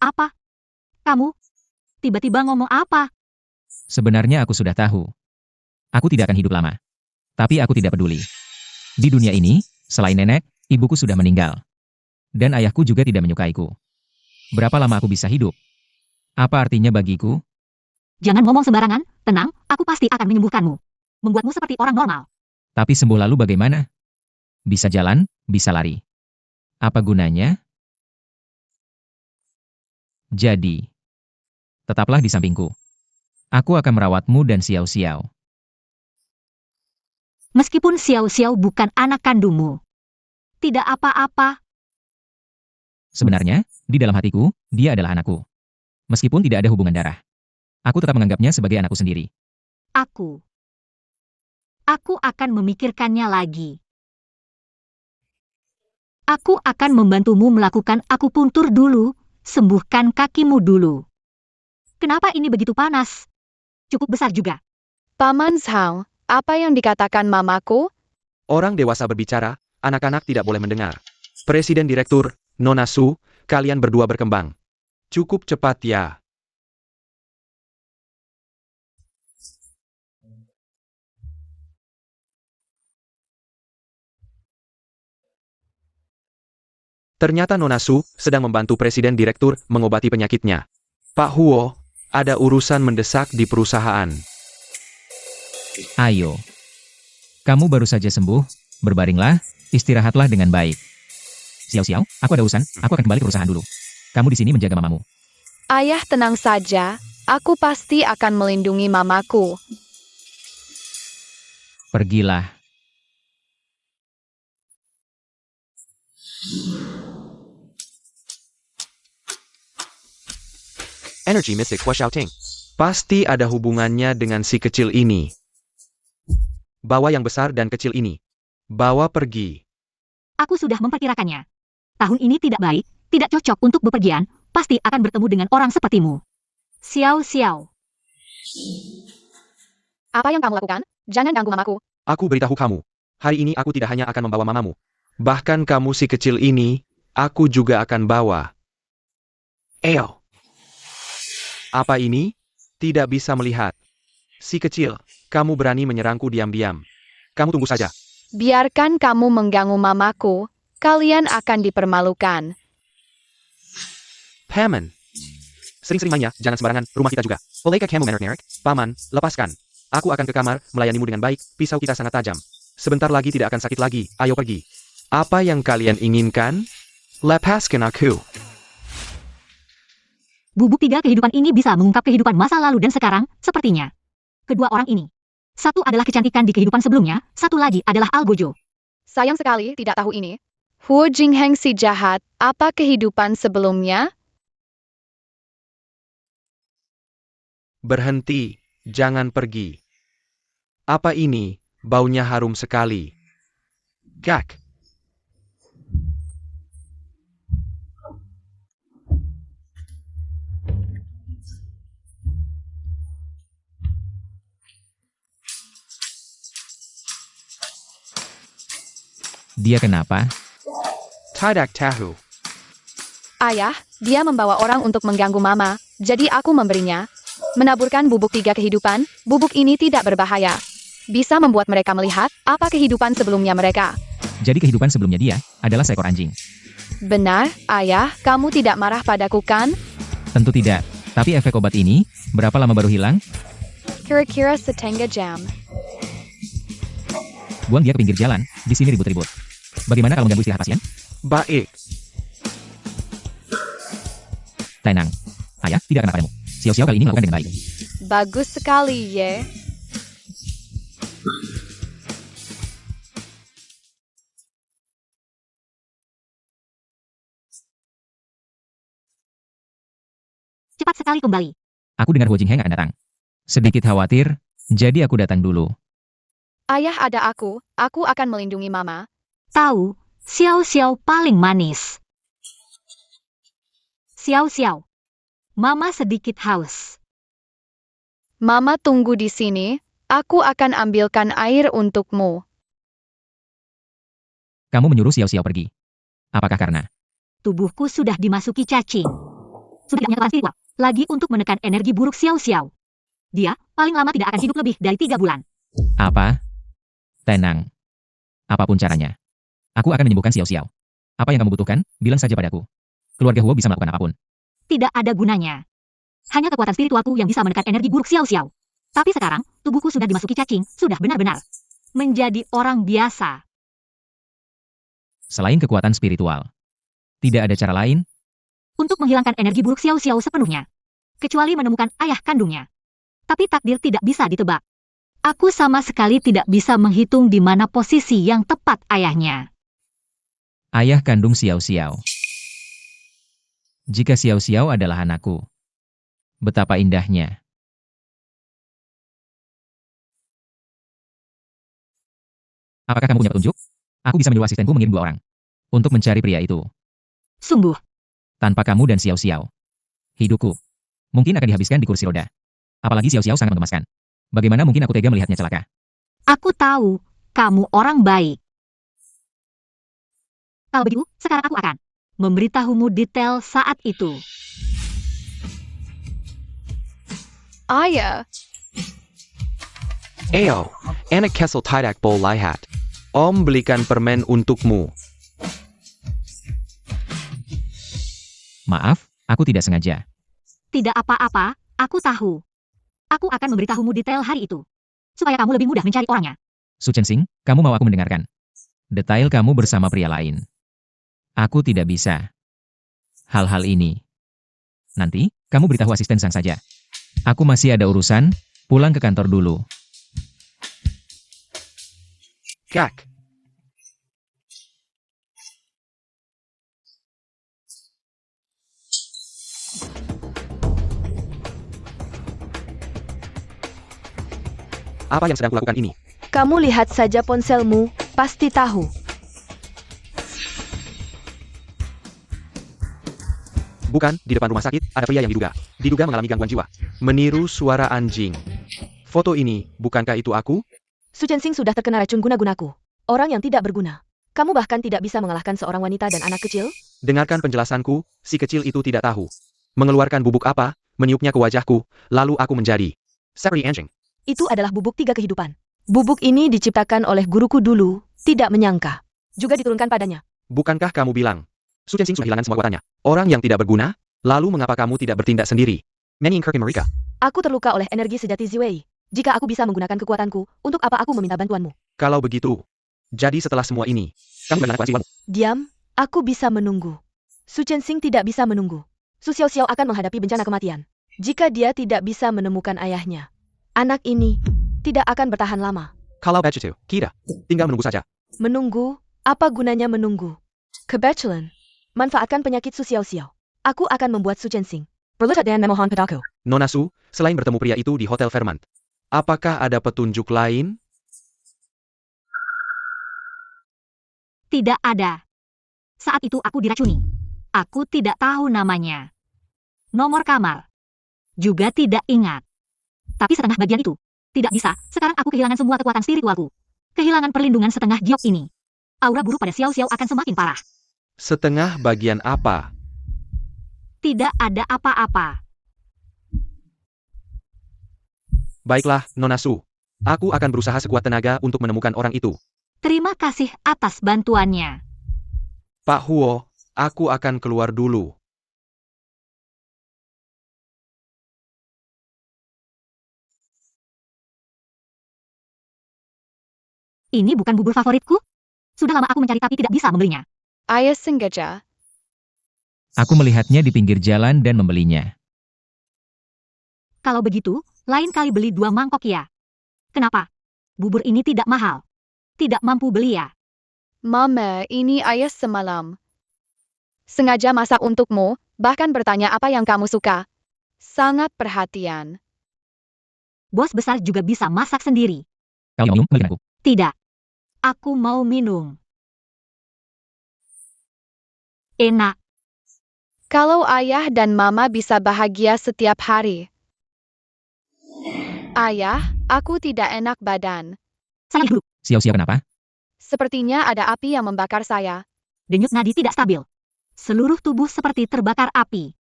apa? Kamu tiba-tiba ngomong apa? Sebenarnya aku sudah tahu. Aku tidak akan hidup lama. Tapi aku tidak peduli. Di dunia ini, selain nenek, ibuku sudah meninggal. Dan ayahku juga tidak menyukaiku. Berapa lama aku bisa hidup? Apa artinya bagiku? Jangan ngomong sembarangan, tenang, aku pasti akan menyembuhkanmu. Membuatmu seperti orang normal. Tapi sembuh lalu bagaimana? Bisa jalan, bisa lari. Apa gunanya? Jadi, tetaplah di sampingku. Aku akan merawatmu dan Xiao Xiao. Meskipun Xiao Xiao bukan anak kandungmu. Tidak apa-apa. Sebenarnya, di dalam hatiku, dia adalah anakku. Meskipun tidak ada hubungan darah. Aku tetap menganggapnya sebagai anakku sendiri. Aku akan memikirkannya lagi. Aku akan membantumu melakukan akupuntur dulu, sembuhkan kakimu dulu. Kenapa ini begitu panas? Cukup besar juga. Paman Zhao, apa yang dikatakan mamaku? Orang dewasa berbicara, anak-anak tidak boleh mendengar. Presiden Direktur, Nona Su, kalian berdua berkembang. Cukup cepat ya. Ternyata Nona Su sedang membantu Presiden Direktur mengobati penyakitnya. Pak Huo, ada urusan mendesak di perusahaan. Ayo. Kamu baru saja sembuh, berbaringlah, istirahatlah dengan baik. Xiao Xiao, aku ada urusan, aku akan kembali ke perusahaan dulu. Kamu di sini menjaga mamamu. Ayah tenang saja, aku pasti akan melindungi mamaku. Pergilah. Energy Mystic Hua Xiaoting. Pasti ada hubungannya dengan si kecil ini. Bawa yang besar dan kecil ini. Bawa pergi. Aku sudah memperkirakannya. Tahun ini tidak baik, tidak cocok untuk bepergian, pasti akan bertemu dengan orang sepertimu. Xiao Xiao. Apa yang kamu lakukan? Jangan ganggu mamaku. Aku beritahu kamu. Hari ini aku tidak hanya akan membawa mamamu. Bahkan kamu si kecil ini, aku juga akan bawa. Eo. Apa ini? Tidak bisa melihat. Si kecil, kamu berani menyerangku diam-diam. Kamu tunggu saja. Biarkan kamu mengganggu mamaku, kalian akan dipermalukan. Paman. Sering-sering mainnya, jangan sembarangan, rumah kita juga. Bolehkah kamu menerek-nerek? Paman, lepaskan. Aku akan ke kamar, melayanimu dengan baik, pisau kita sangat tajam. Sebentar lagi tidak akan sakit lagi, ayo pergi. Apa yang kalian inginkan? Lepaskan aku. Bubuk 3 kehidupan ini bisa mengungkap kehidupan masa lalu dan sekarang, sepertinya. Kedua orang ini. Satu adalah kecantikan di kehidupan sebelumnya, satu lagi adalah Algojo. Sayang sekali tidak tahu ini. Hu Jingheng si jahat, apa kehidupan sebelumnya? Berhenti, jangan pergi. Apa ini? Baunya harum sekali. Gak. Dia kenapa? Tidak tahu. Ayah, dia membawa orang untuk mengganggu Mama, jadi aku memberinya. Menaburkan bubuk 3 kehidupan, bubuk ini tidak berbahaya. Bisa membuat mereka melihat apa kehidupan sebelumnya mereka. Jadi kehidupan sebelumnya dia adalah seekor anjing. Benar, Ayah, kamu tidak marah padaku kan? Tentu tidak. Tapi efek obat ini, berapa lama baru hilang? Kira-kira setengah jam. Buang dia ke pinggir jalan, di sini ribut-ribut. Bagaimana kalau mengganggu istirahat pasien? Baik. Tenang. Ayah, tidak akan padamu. Xiao kali ini melakukan dengan baik. Bagus sekali, Ye. Cepat sekali kembali. Aku dengar Ho Jingheng akan datang. Sedikit khawatir, jadi aku datang dulu. Ayah ada aku akan melindungi Mama. Tahu, Xiao paling manis. Xiao, Mama sedikit haus. Mama tunggu di sini, aku akan ambilkan air untukmu. Kamu menyuruh Xiao pergi. Apakah karena? Tubuhku sudah dimasuki cacing. Sudah nyatakan spiritual. Lagi untuk menekan energi buruk Xiao. Dia paling lama tidak akan hidup lebih dari 3 bulan. Apa? Tenang. Apapun caranya. Aku akan menyembuhkan Xiao. Apa yang kamu butuhkan, bilang saja padaku. Keluarga Huo bisa melakukan apapun. Tidak ada gunanya. Hanya kekuatan spiritualku yang bisa menekan energi buruk Xiao. Tapi sekarang, tubuhku sudah dimasuki cacing, sudah benar-benar menjadi orang biasa. Selain kekuatan spiritual, tidak ada cara lain. Untuk menghilangkan energi buruk Xiao sepenuhnya. Kecuali menemukan ayah kandungnya. Tapi takdir tidak bisa ditebak. Aku sama sekali tidak bisa menghitung di mana posisi yang tepat ayahnya. Ayah kandung Xiao. Jika Xiao adalah anakku, betapa indahnya. Apakah kamu punya petunjuk? Aku bisa menyuruh asistenku mengirim 2 orang untuk mencari pria itu. Sungguh, Tanpa kamu dan Xiao, hidupku mungkin akan dihabiskan di kursi roda. Apalagi Xiao sangat mengemaskan. Bagaimana mungkin aku tega melihatnya celaka? aku tahu kamu orang baik. Kalau begitu, sekarang aku akan memberitahumu detail saat itu. Ayah, Ayo, anak Kessel tidak boleh lihat. Om belikan permen untukmu. Maaf, aku tidak sengaja. Tidak apa-apa, aku tahu. Aku akan memberitahumu detail hari itu. Supaya kamu lebih mudah mencari orangnya. Su Chensing, kamu mau aku mendengarkan? Detail kamu bersama pria lain. Aku tidak bisa. Hal-hal ini. Nanti, kamu beritahu asisten sang saja. Aku masih ada urusan, pulang ke kantor dulu. Gak. Apa yang sedang kulakukan ini? Kamu lihat saja ponselmu, pasti tahu. Bukan, di depan rumah sakit, ada pria yang diduga mengalami gangguan jiwa. Meniru suara anjing. Foto ini, bukankah itu aku? Su Chensing sudah terkena racun guna-gunaku. Orang yang tidak berguna. Kamu bahkan tidak bisa mengalahkan seorang wanita dan anak kecil? Dengarkan penjelasanku, si kecil itu tidak tahu. Mengeluarkan bubuk apa, meniupnya ke wajahku, lalu aku menjadi seperti anjing. Itu adalah bubuk 3 kehidupan. Bubuk ini diciptakan oleh guruku dulu, tidak menyangka. Juga diturunkan padanya. Bukankah kamu bilang? Su Chensing sudah kehilangan semua kekuatannya. Orang yang tidak berguna? Lalu mengapa kamu tidak bertindak sendiri? Many incurred mereka. Aku terluka oleh energi sejati Ziwei. Jika aku bisa menggunakan kekuatanku, untuk apa aku meminta bantuanmu? Kalau begitu, jadi setelah semua ini, kamu bukan anak kewajibanmu. Diam, aku bisa menunggu. Su Chensing tidak bisa menunggu. Su Xiaoxiao akan menghadapi bencana kematian. Jika dia tidak bisa menemukan ayahnya, anak ini tidak akan bertahan lama. Kalau begitu, kita tinggal menunggu saja. Menunggu? Apa gunanya menunggu? Kebetulan, manfaatkan penyakit Su Xiaoxiao. Aku akan membuat Su Chensing berletak dan memohon padaku. Nona Su, selain bertemu pria itu di Hotel Fairmont, apakah ada petunjuk lain? Tidak ada. Saat itu aku diracuni. Aku tidak tahu namanya. Nomor kamar. Juga tidak ingat. Tapi setengah bagian itu. Tidak bisa, sekarang aku kehilangan semua kekuatan spiritualku. Kehilangan perlindungan setengah giok ini. Aura buruk pada Xiao Xiao akan semakin parah. Setengah bagian apa? Tidak ada apa-apa. Baiklah, Nona Su. Aku akan berusaha sekuat tenaga untuk menemukan orang itu. Terima kasih atas bantuannya. Pak Huo, aku akan keluar dulu. Ini bukan bubur favoritku? Sudah lama aku mencari tapi tidak bisa membelinya. Ayah sengaja. Aku melihatnya di pinggir jalan dan membelinya. Kalau begitu, lain kali beli 2 mangkok ya. Kenapa? Bubur ini tidak mahal. Tidak mampu beli ya. Mama, ini ayah semalam. Sengaja masak untukmu, bahkan bertanya apa yang kamu suka. Sangat perhatian. Bos besar juga bisa masak sendiri. Kau minum, belikan aku. Tidak. Aku mau minum. Enak. Kalau ayah dan mama bisa bahagia setiap hari. Ayah, aku tidak enak badan. Saya dulu. Xiao-Xiao kenapa? Sepertinya ada api yang membakar saya. Denyut nadi tidak stabil. Seluruh tubuh seperti terbakar api.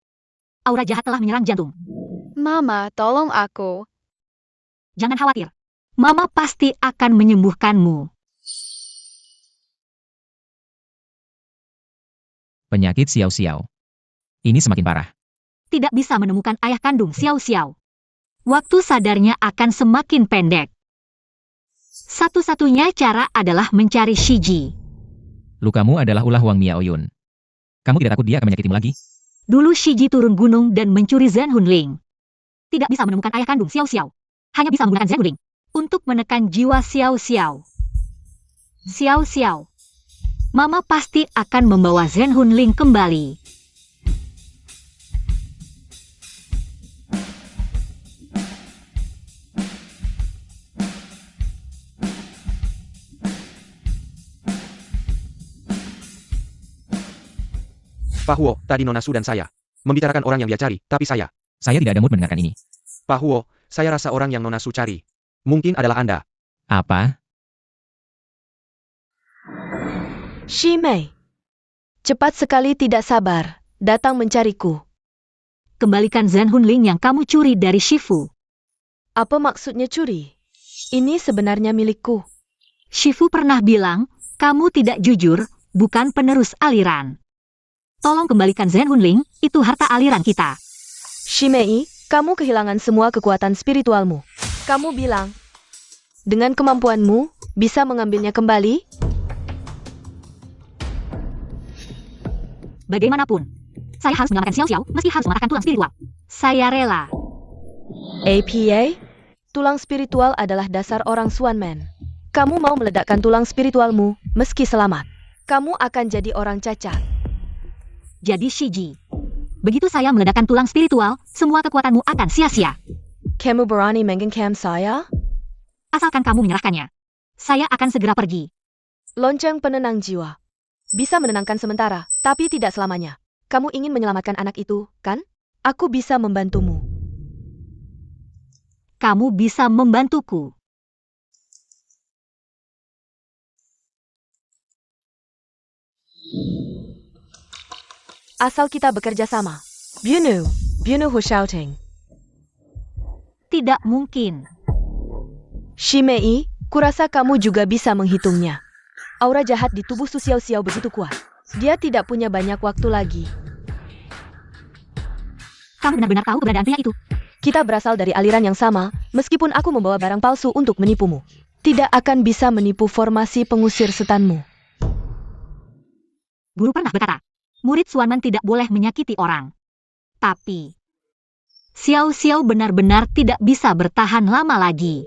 Aura jahat telah menyerang jantung. Mama, tolong aku. Jangan khawatir. Mama pasti akan menyembuhkanmu. Penyakit Xiao-Xiao. Ini semakin parah. Tidak bisa menemukan ayah kandung Xiao Xiao. Waktu sadarnya akan semakin pendek. Satu-satunya cara adalah mencari Shiji. Lukamu adalah ulah Wang Miaoyun. Kamu tidak takut dia akan menyakitimu lagi? Dulu Shiji turun gunung dan mencuri Zhen Hunling. Tidak bisa menemukan ayah kandung Xiao Xiao. Hanya bisa menggunakan Zhen Hunling untuk menekan jiwa Xiao Xiao. Xiao Xiao. Mama pasti akan membawa Zhen Hunling kembali. Pak Huo, tadi Nona Su dan saya membicarakan orang yang dia cari, tapi saya. Saya tidak ada mood mendengarkan ini. Pak Huo, saya rasa orang yang Nona Su cari mungkin adalah Anda. Apa? Shi Mei. Cepat sekali tidak sabar, datang mencariku. Kembalikan Zhen Hunling yang kamu curi dari Shifu. Apa maksudnya curi? Ini sebenarnya milikku. Shifu pernah bilang, kamu tidak jujur, bukan penerus aliran. Tolong kembalikan Zhen Hunling, itu harta aliran kita. Shi Mei, kamu kehilangan semua kekuatan spiritualmu. Kamu bilang, dengan kemampuanmu, bisa mengambilnya kembali? Bagaimanapun, saya harus menyelamatkan Xiao Xiao, meski harus mematahkan tulang spiritual. Saya rela. APA? Tulang spiritual adalah dasar orang Xuanmen. Kamu mau meledakkan tulang spiritualmu, meski selamat. Kamu akan jadi orang cacat. Jadi Shiji. Begitu saya meledakkan tulang spiritual, semua kekuatanmu akan sia-sia. Kamu berani menggengkam saya? Asalkan kamu menyerahkannya. Saya akan segera pergi. Lonceng penenang jiwa. Bisa menenangkan sementara, tapi tidak selamanya. Kamu ingin menyelamatkan anak itu, kan? Aku bisa membantumu. Kamu bisa membantuku. Asal kita bekerja sama. Biunu Hu shouting. Tidak mungkin. Shi Mei, kurasa kamu juga bisa menghitungnya. Aura jahat di tubuh Su Xiaoxiao begitu kuat. Dia tidak punya banyak waktu lagi. Kamu benar-benar tahu keberadaan pria itu. Kita berasal dari aliran yang sama, meskipun aku membawa barang palsu untuk menipumu. Tidak akan bisa menipu formasi pengusir setanmu. Guru pernah berkata, murid Xuanman tidak boleh menyakiti orang. Tapi, Xiao Xiao benar-benar tidak bisa bertahan lama lagi.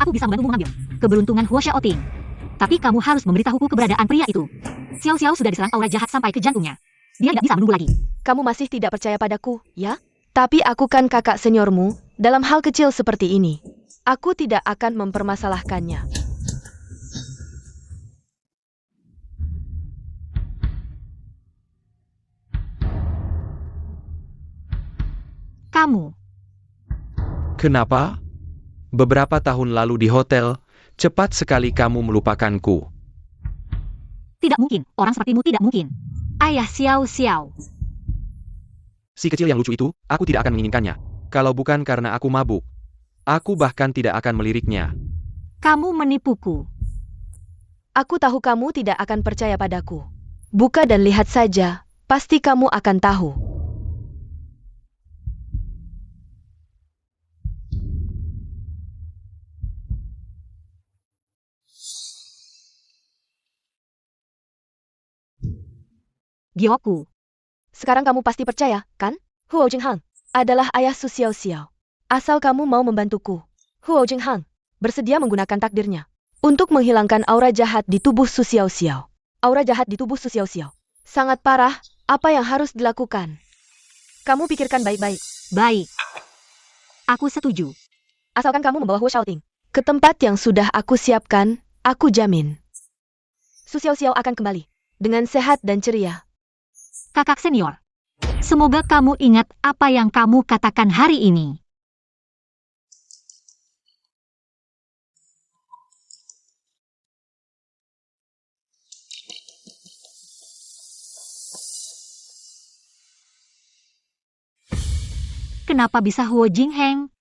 Aku bisa membantumu mengambil keberuntungan Huo Xiaoting. Tapi kamu harus memberitahuku keberadaan pria itu. Xiao Xiao sudah diserang aura jahat sampai ke jantungnya. Dia tidak bisa menunggu lagi. Kamu masih tidak percaya padaku, ya? Tapi aku kan kakak seniormu, dalam hal kecil seperti ini. Aku tidak akan mempermasalahkannya. Kamu, Kenapa? Beberapa tahun lalu di hotel, cepat sekali kamu melupakanku. tidak mungkin. Orang sepertimu tidak mungkin. Ayah Xiao Xiao. Si kecil yang lucu itu, aku tidak akan menginginkannya. Kalau bukan karena aku mabuk, aku bahkan tidak akan meliriknya. Kamu menipuku. Aku tahu kamu tidak akan percaya padaku. Buka dan lihat saja, pasti kamu akan tahu. Gyoku. Sekarang kamu pasti percaya, kan? Huo Jinghang adalah ayah Su Xiao Xiao. Asal kamu mau membantuku. Huo Jinghang bersedia menggunakan takdirnya untuk menghilangkan aura jahat di tubuh Su Xiao Xiao. Aura jahat di tubuh Su Xiao Xiao sangat parah. Apa yang harus dilakukan? Kamu pikirkan baik-baik. Baik. Aku setuju. Asalkan kamu membawa Huo Xiaoting ke tempat yang sudah aku siapkan, aku jamin Su Xiao Xiao akan kembali dengan sehat dan ceria. Kakak senior. Semoga kamu ingat apa yang kamu katakan hari ini. Kenapa bisa Huo Jingheng?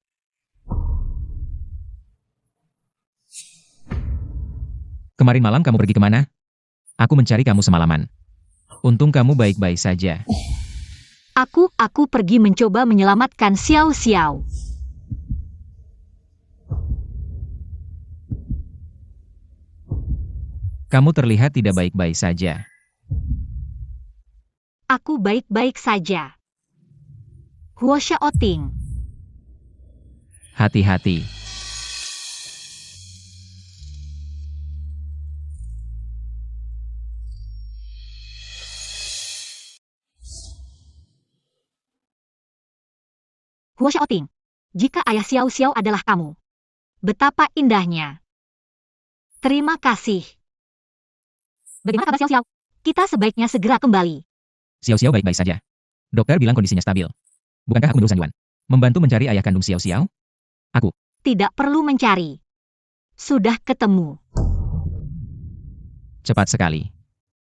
Kemarin malam kamu pergi kemana? Aku mencari kamu semalaman. Untung kamu baik-baik saja. Aku pergi mencoba menyelamatkan Xiao Xiao. Kamu terlihat tidak baik-baik saja. Aku baik-baik saja. Huo Xiaoting. Hati-hati. Huo Xiaoting. Jika ayah Xiao Xiao adalah kamu. Betapa indahnya. Terima kasih. Bagaimana kabar Xiao Xiao? Kita sebaiknya segera kembali. Xiao Xiao baik-baik saja. Dokter bilang kondisinya stabil. Bukankah aku menyuruh Sanjuan membantu mencari ayah kandung Xiao Xiao? Tidak perlu mencari. Sudah ketemu. Cepat sekali.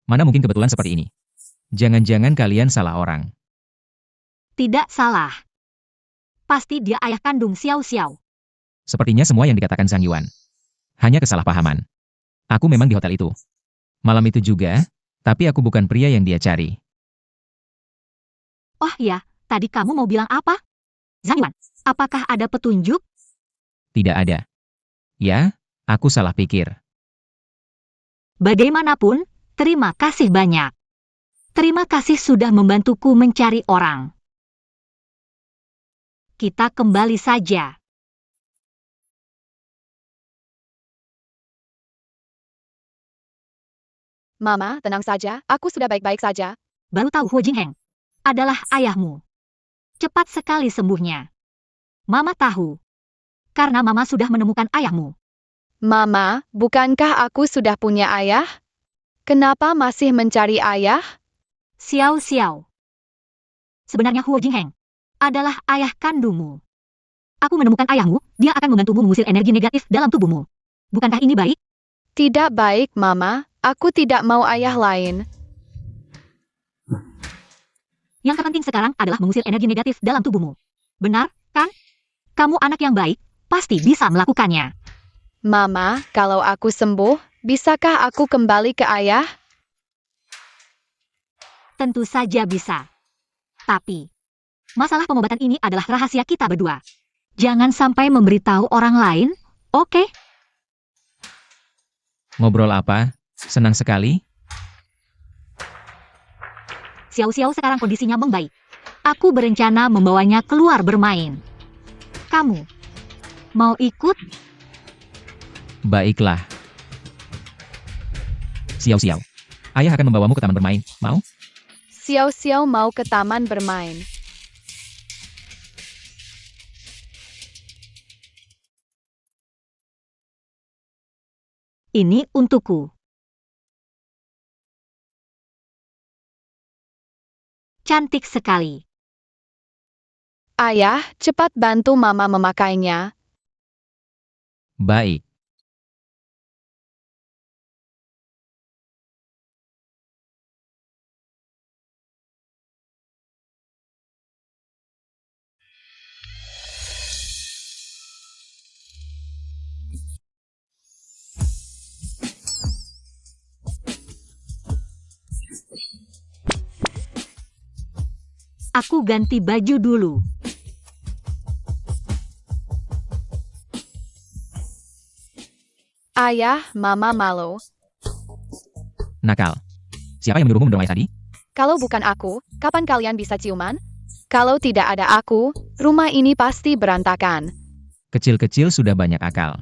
Mana mungkin kebetulan seperti ini? Jangan-jangan kalian salah orang. Tidak salah. Pasti dia ayah kandung Xiao Xiao. Sepertinya semua yang dikatakan Zhang Yuan hanya kesalahpahaman. Aku memang di hotel itu. Malam itu juga, tapi aku bukan pria yang dia cari. Oh ya, tadi kamu mau bilang apa? Zhang Yuan, apakah ada petunjuk? Tidak ada. Ya, aku salah pikir. Bagaimanapun, terima kasih banyak. Terima kasih sudah membantuku mencari orang. Kita kembali saja. Mama, tenang saja, aku sudah baik-baik saja. Baru tahu Huo Jingheng adalah ayahmu. Cepat sekali sembuhnya. Mama tahu. Karena Mama sudah menemukan ayahmu. Mama, bukankah aku sudah punya ayah? Kenapa masih mencari ayah? Xiao Xiao. Sebenarnya Huo Jingheng adalah ayah kandungmu. Aku menemukan ayahmu, dia akan membantumu mengusir energi negatif dalam tubuhmu. Bukankah ini baik? Tidak baik, Mama. Aku tidak mau ayah lain. Yang terpenting sekarang adalah mengusir energi negatif dalam tubuhmu. Benar, kan? Kamu anak yang baik, pasti bisa melakukannya. Mama, kalau aku sembuh, bisakah aku kembali ke ayah? Tentu saja bisa. Tapi, masalah pengobatan ini adalah rahasia kita berdua. Jangan sampai memberitahu orang lain, oke? Ngobrol apa? Senang sekali. Xiao-Xiao sekarang kondisinya membaik. Aku berencana membawanya keluar bermain. Kamu, mau ikut? Baiklah. Xiao-Xiao. Ayah akan membawamu ke taman bermain. Mau? Xiao-Xiao mau ke taman bermain. Ini untukku. Cantik sekali. Ayah, cepat bantu Mama memakainya. Baik. Aku ganti baju dulu. Ayah, Mama malu. Nakal. Siapa yang menyuruhmu mendorong ayah tadi? Kalau bukan aku, kapan kalian bisa ciuman? Kalau tidak ada aku, rumah ini pasti berantakan. Kecil-kecil sudah banyak akal.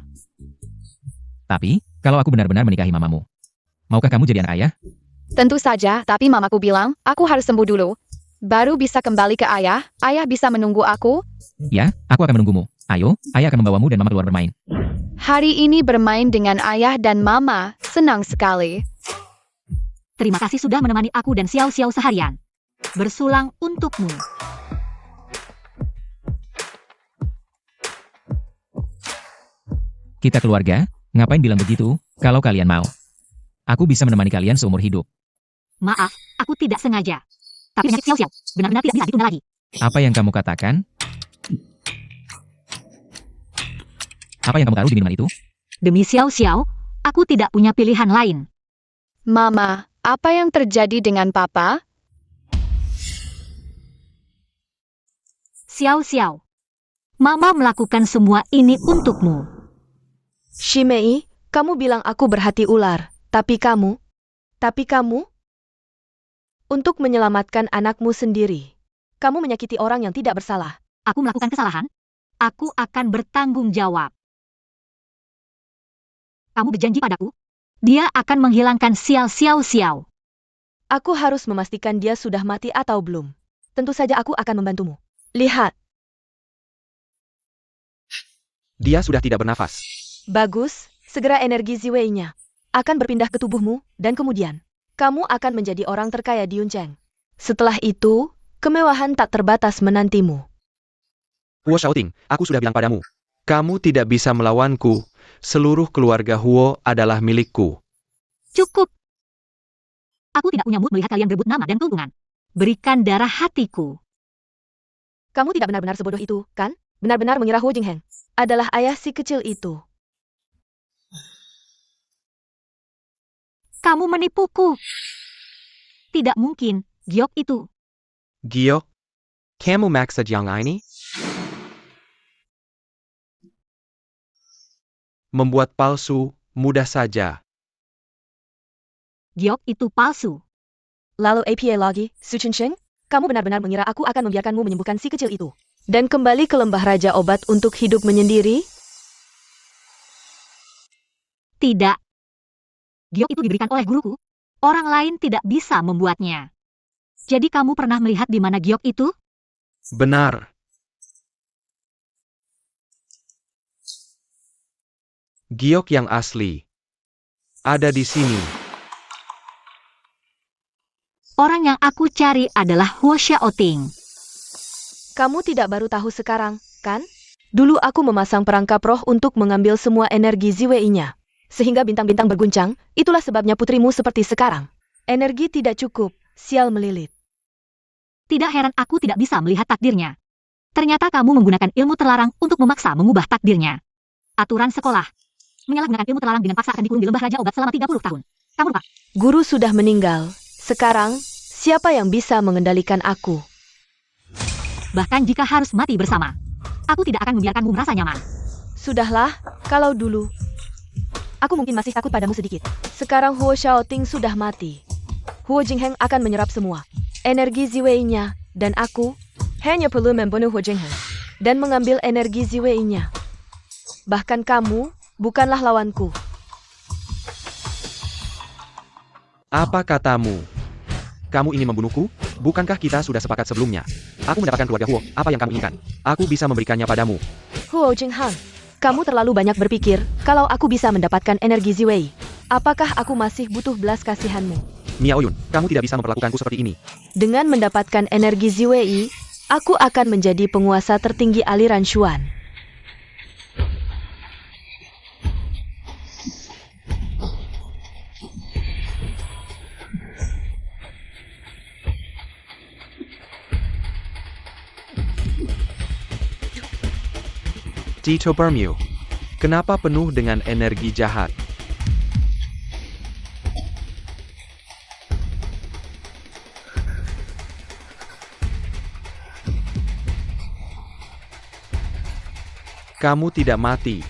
Tapi, kalau aku benar-benar menikahi mamamu, maukah kamu jadi anak ayah? Tentu saja, tapi mamaku bilang, aku harus sembuh dulu. Baru bisa kembali ke ayah, ayah bisa menunggu aku. Ya, aku akan menunggumu. Ayo, ayah akan membawamu dan mama keluar bermain. Hari ini bermain dengan ayah dan mama, senang sekali. Terima kasih sudah menemani aku dan Xiao-Xiao seharian. Bersulang untukmu. Kita keluarga, ngapain bilang begitu, kalau kalian mau. Aku bisa menemani kalian seumur hidup. Maaf, aku tidak sengaja. Tapi penyakit Xiao-Xiao benar-benar tidak bisa ditunda lagi. Apa yang kamu katakan? Apa yang kamu taruh di minuman itu? Demi Xiao-Xiao, aku tidak punya pilihan lain. Mama, apa yang terjadi dengan Papa? Xiao-Xiao, Mama melakukan semua ini untukmu. Shimei, kamu bilang aku berhati ular, tapi kamu, untuk menyelamatkan anakmu sendiri, kamu menyakiti orang yang tidak bersalah. Aku melakukan kesalahan. Aku akan bertanggung jawab. Kamu berjanji padaku, dia akan menghilangkan sial Xiao-Xiao. Aku harus memastikan dia sudah mati atau belum. Tentu saja aku akan membantumu. Lihat, Dia sudah tidak bernafas. bagus, segera energi Ziwei-nya akan berpindah ke tubuhmu, dan kemudian, kamu akan menjadi orang terkaya di Yuncheng. Setelah itu, kemewahan tak terbatas menantimu. Huo Shaoting, aku sudah bilang padamu. Kamu tidak bisa melawanku. Seluruh keluarga Huo adalah milikku. Cukup. Aku tidak punya mood melihat kalian berebut nama dan keuntungan. Berikan darah hatiku. Kamu tidak benar-benar sebodoh itu, kan? Benar-benar mengira Huo Jingheng adalah ayah si kecil itu. Kamu menipuku. Tidak mungkin, Giok itu. Giok, kamu maksud yang ini? Membuat palsu, mudah saja. Giok itu palsu. Lalu APA lagi, Su Chunsheng, kamu benar-benar mengira aku akan membiarkanmu menyembuhkan si kecil itu dan kembali ke lembah Raja Obat untuk hidup menyendiri? Tidak. Giok itu diberikan oleh guruku. Orang lain tidak bisa membuatnya. Jadi kamu pernah melihat di mana Giok itu? Benar. Giok yang asli ada di sini. Orang yang aku cari adalah Huo Xiaoting. Kamu tidak baru tahu sekarang, kan? Dulu aku memasang perangkap roh untuk mengambil semua energi Ziwei-nya. Sehingga bintang-bintang berguncang, itulah sebabnya putrimu seperti sekarang. Energi tidak cukup, sial melilit. Tidak heran aku tidak bisa melihat takdirnya. Ternyata kamu menggunakan ilmu terlarang untuk memaksa mengubah takdirnya. Aturan sekolah. Menyalahgunakan ilmu terlarang dengan paksa akan dikurung di lembah Raja Obat selama 30 tahun. Kamu lupa? Guru sudah meninggal. Sekarang, siapa yang bisa mengendalikan aku? Bahkan jika harus mati bersama, aku tidak akan membiarkanmu merasa nyaman. Sudahlah, kalau dulu. Aku mungkin masih takut padamu sedikit. Sekarang Huo Xiaoting sudah mati. Huo Jingheng akan menyerap semua energi Ziwei-nya, dan aku hanya perlu membunuh Huo Jingheng dan mengambil energi Ziwei-nya. Bahkan kamu bukanlah lawanku. Apa katamu? Kamu ingin membunuhku? Bukankah kita sudah sepakat sebelumnya? Aku mendapatkan keluarga Huo, apa yang kamu inginkan? Aku bisa memberikannya padamu. Huo Jingheng, kamu terlalu banyak berpikir kalau aku bisa mendapatkan energi Ziwei. Apakah aku masih butuh belas kasihanmu? Miao Yun, kamu tidak bisa memperlakukanku seperti ini. Dengan mendapatkan energi Ziwei, aku akan menjadi penguasa tertinggi aliran Xuan. Tito Bermew, kenapa penuh dengan energi jahat? Kamu tidak mati.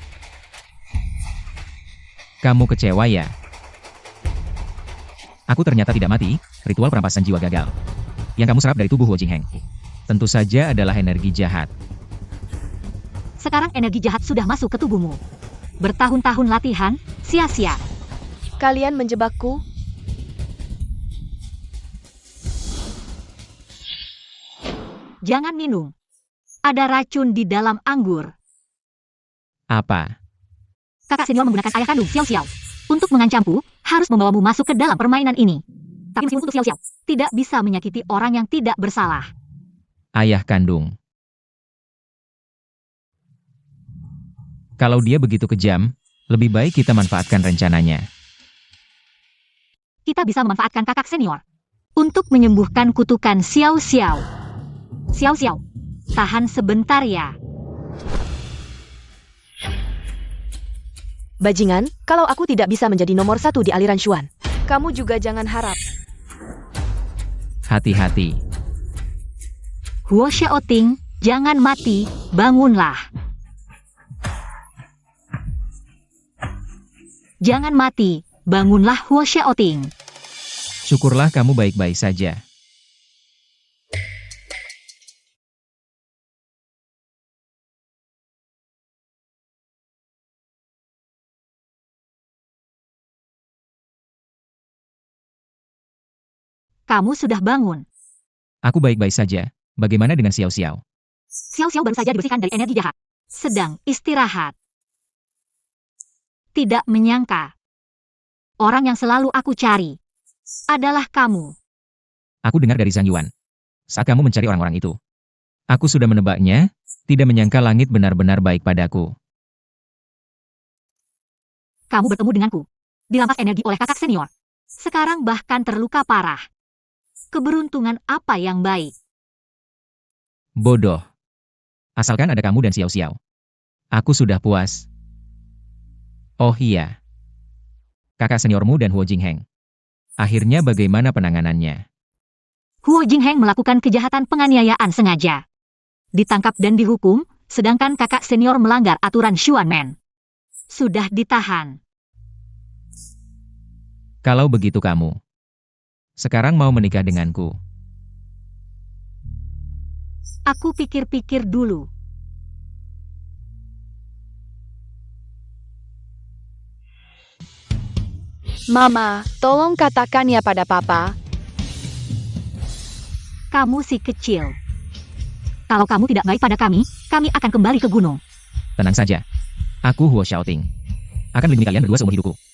Kamu kecewa ya? Aku ternyata tidak mati, ritual perampasan jiwa gagal. Yang kamu serap dari tubuh Huo Jingheng tentu saja adalah energi jahat. Sekarang energi jahat sudah masuk ke tubuhmu. Bertahun-tahun latihan, sia-sia. Kalian menjebakku? Jangan minum. Ada racun di dalam anggur. Apa? Kakak senior menggunakan ayah kandung Xiao Xiao untuk mengancamku, harus membawamu masuk ke dalam permainan ini. Tapi meskipun untuk Xiao Xiao, tidak bisa menyakiti orang yang tidak bersalah. Ayah kandung. Kalau dia begitu kejam, lebih baik kita manfaatkan rencananya. Kita bisa memanfaatkan kakak senior untuk menyembuhkan kutukan Xiao Xiao. Xiao Xiao, tahan sebentar ya. Bajingan, kalau aku tidak bisa menjadi nomor 1 di aliran Xuan, kamu juga jangan harap. Hati-hati. Huo Xiaoting, jangan mati, bangunlah. Jangan mati, bangunlah Huo Xiaoting. Syukurlah kamu baik-baik saja. Kamu sudah bangun. Aku baik-baik saja. Bagaimana dengan Xiao Xiao? Xiao Xiao baru saja dibersihkan dari energi jahat. Sedang istirahat. Tidak menyangka. Orang yang selalu aku cari adalah kamu. Aku dengar dari Zhang Yuan. Saat kamu mencari orang-orang itu, aku sudah menebaknya, tidak menyangka langit benar-benar baik padaku. Kamu bertemu denganku. Dirampas energi oleh kakak senior. Sekarang bahkan terluka parah. Keberuntungan apa yang baik? Bodoh. Asalkan ada kamu dan Xiao Xiao. Aku sudah puas. Oh iya. Kakak seniormu dan Huo Jingheng. Akhirnya bagaimana penanganannya? Huo Jingheng melakukan kejahatan penganiayaan sengaja. Ditangkap dan dihukum, sedangkan kakak senior melanggar aturan Xuanmen. Sudah ditahan. Kalau begitu kamu sekarang mau menikah denganku? Aku pikir-pikir dulu. Mama, tolong katakan ya pada papa. Kamu si kecil. Kalau kamu tidak baik pada kami akan kembali ke gunung. Tenang saja. Aku Huo Xiaoting. Akan melindungi kalian berdua seumur hidupku.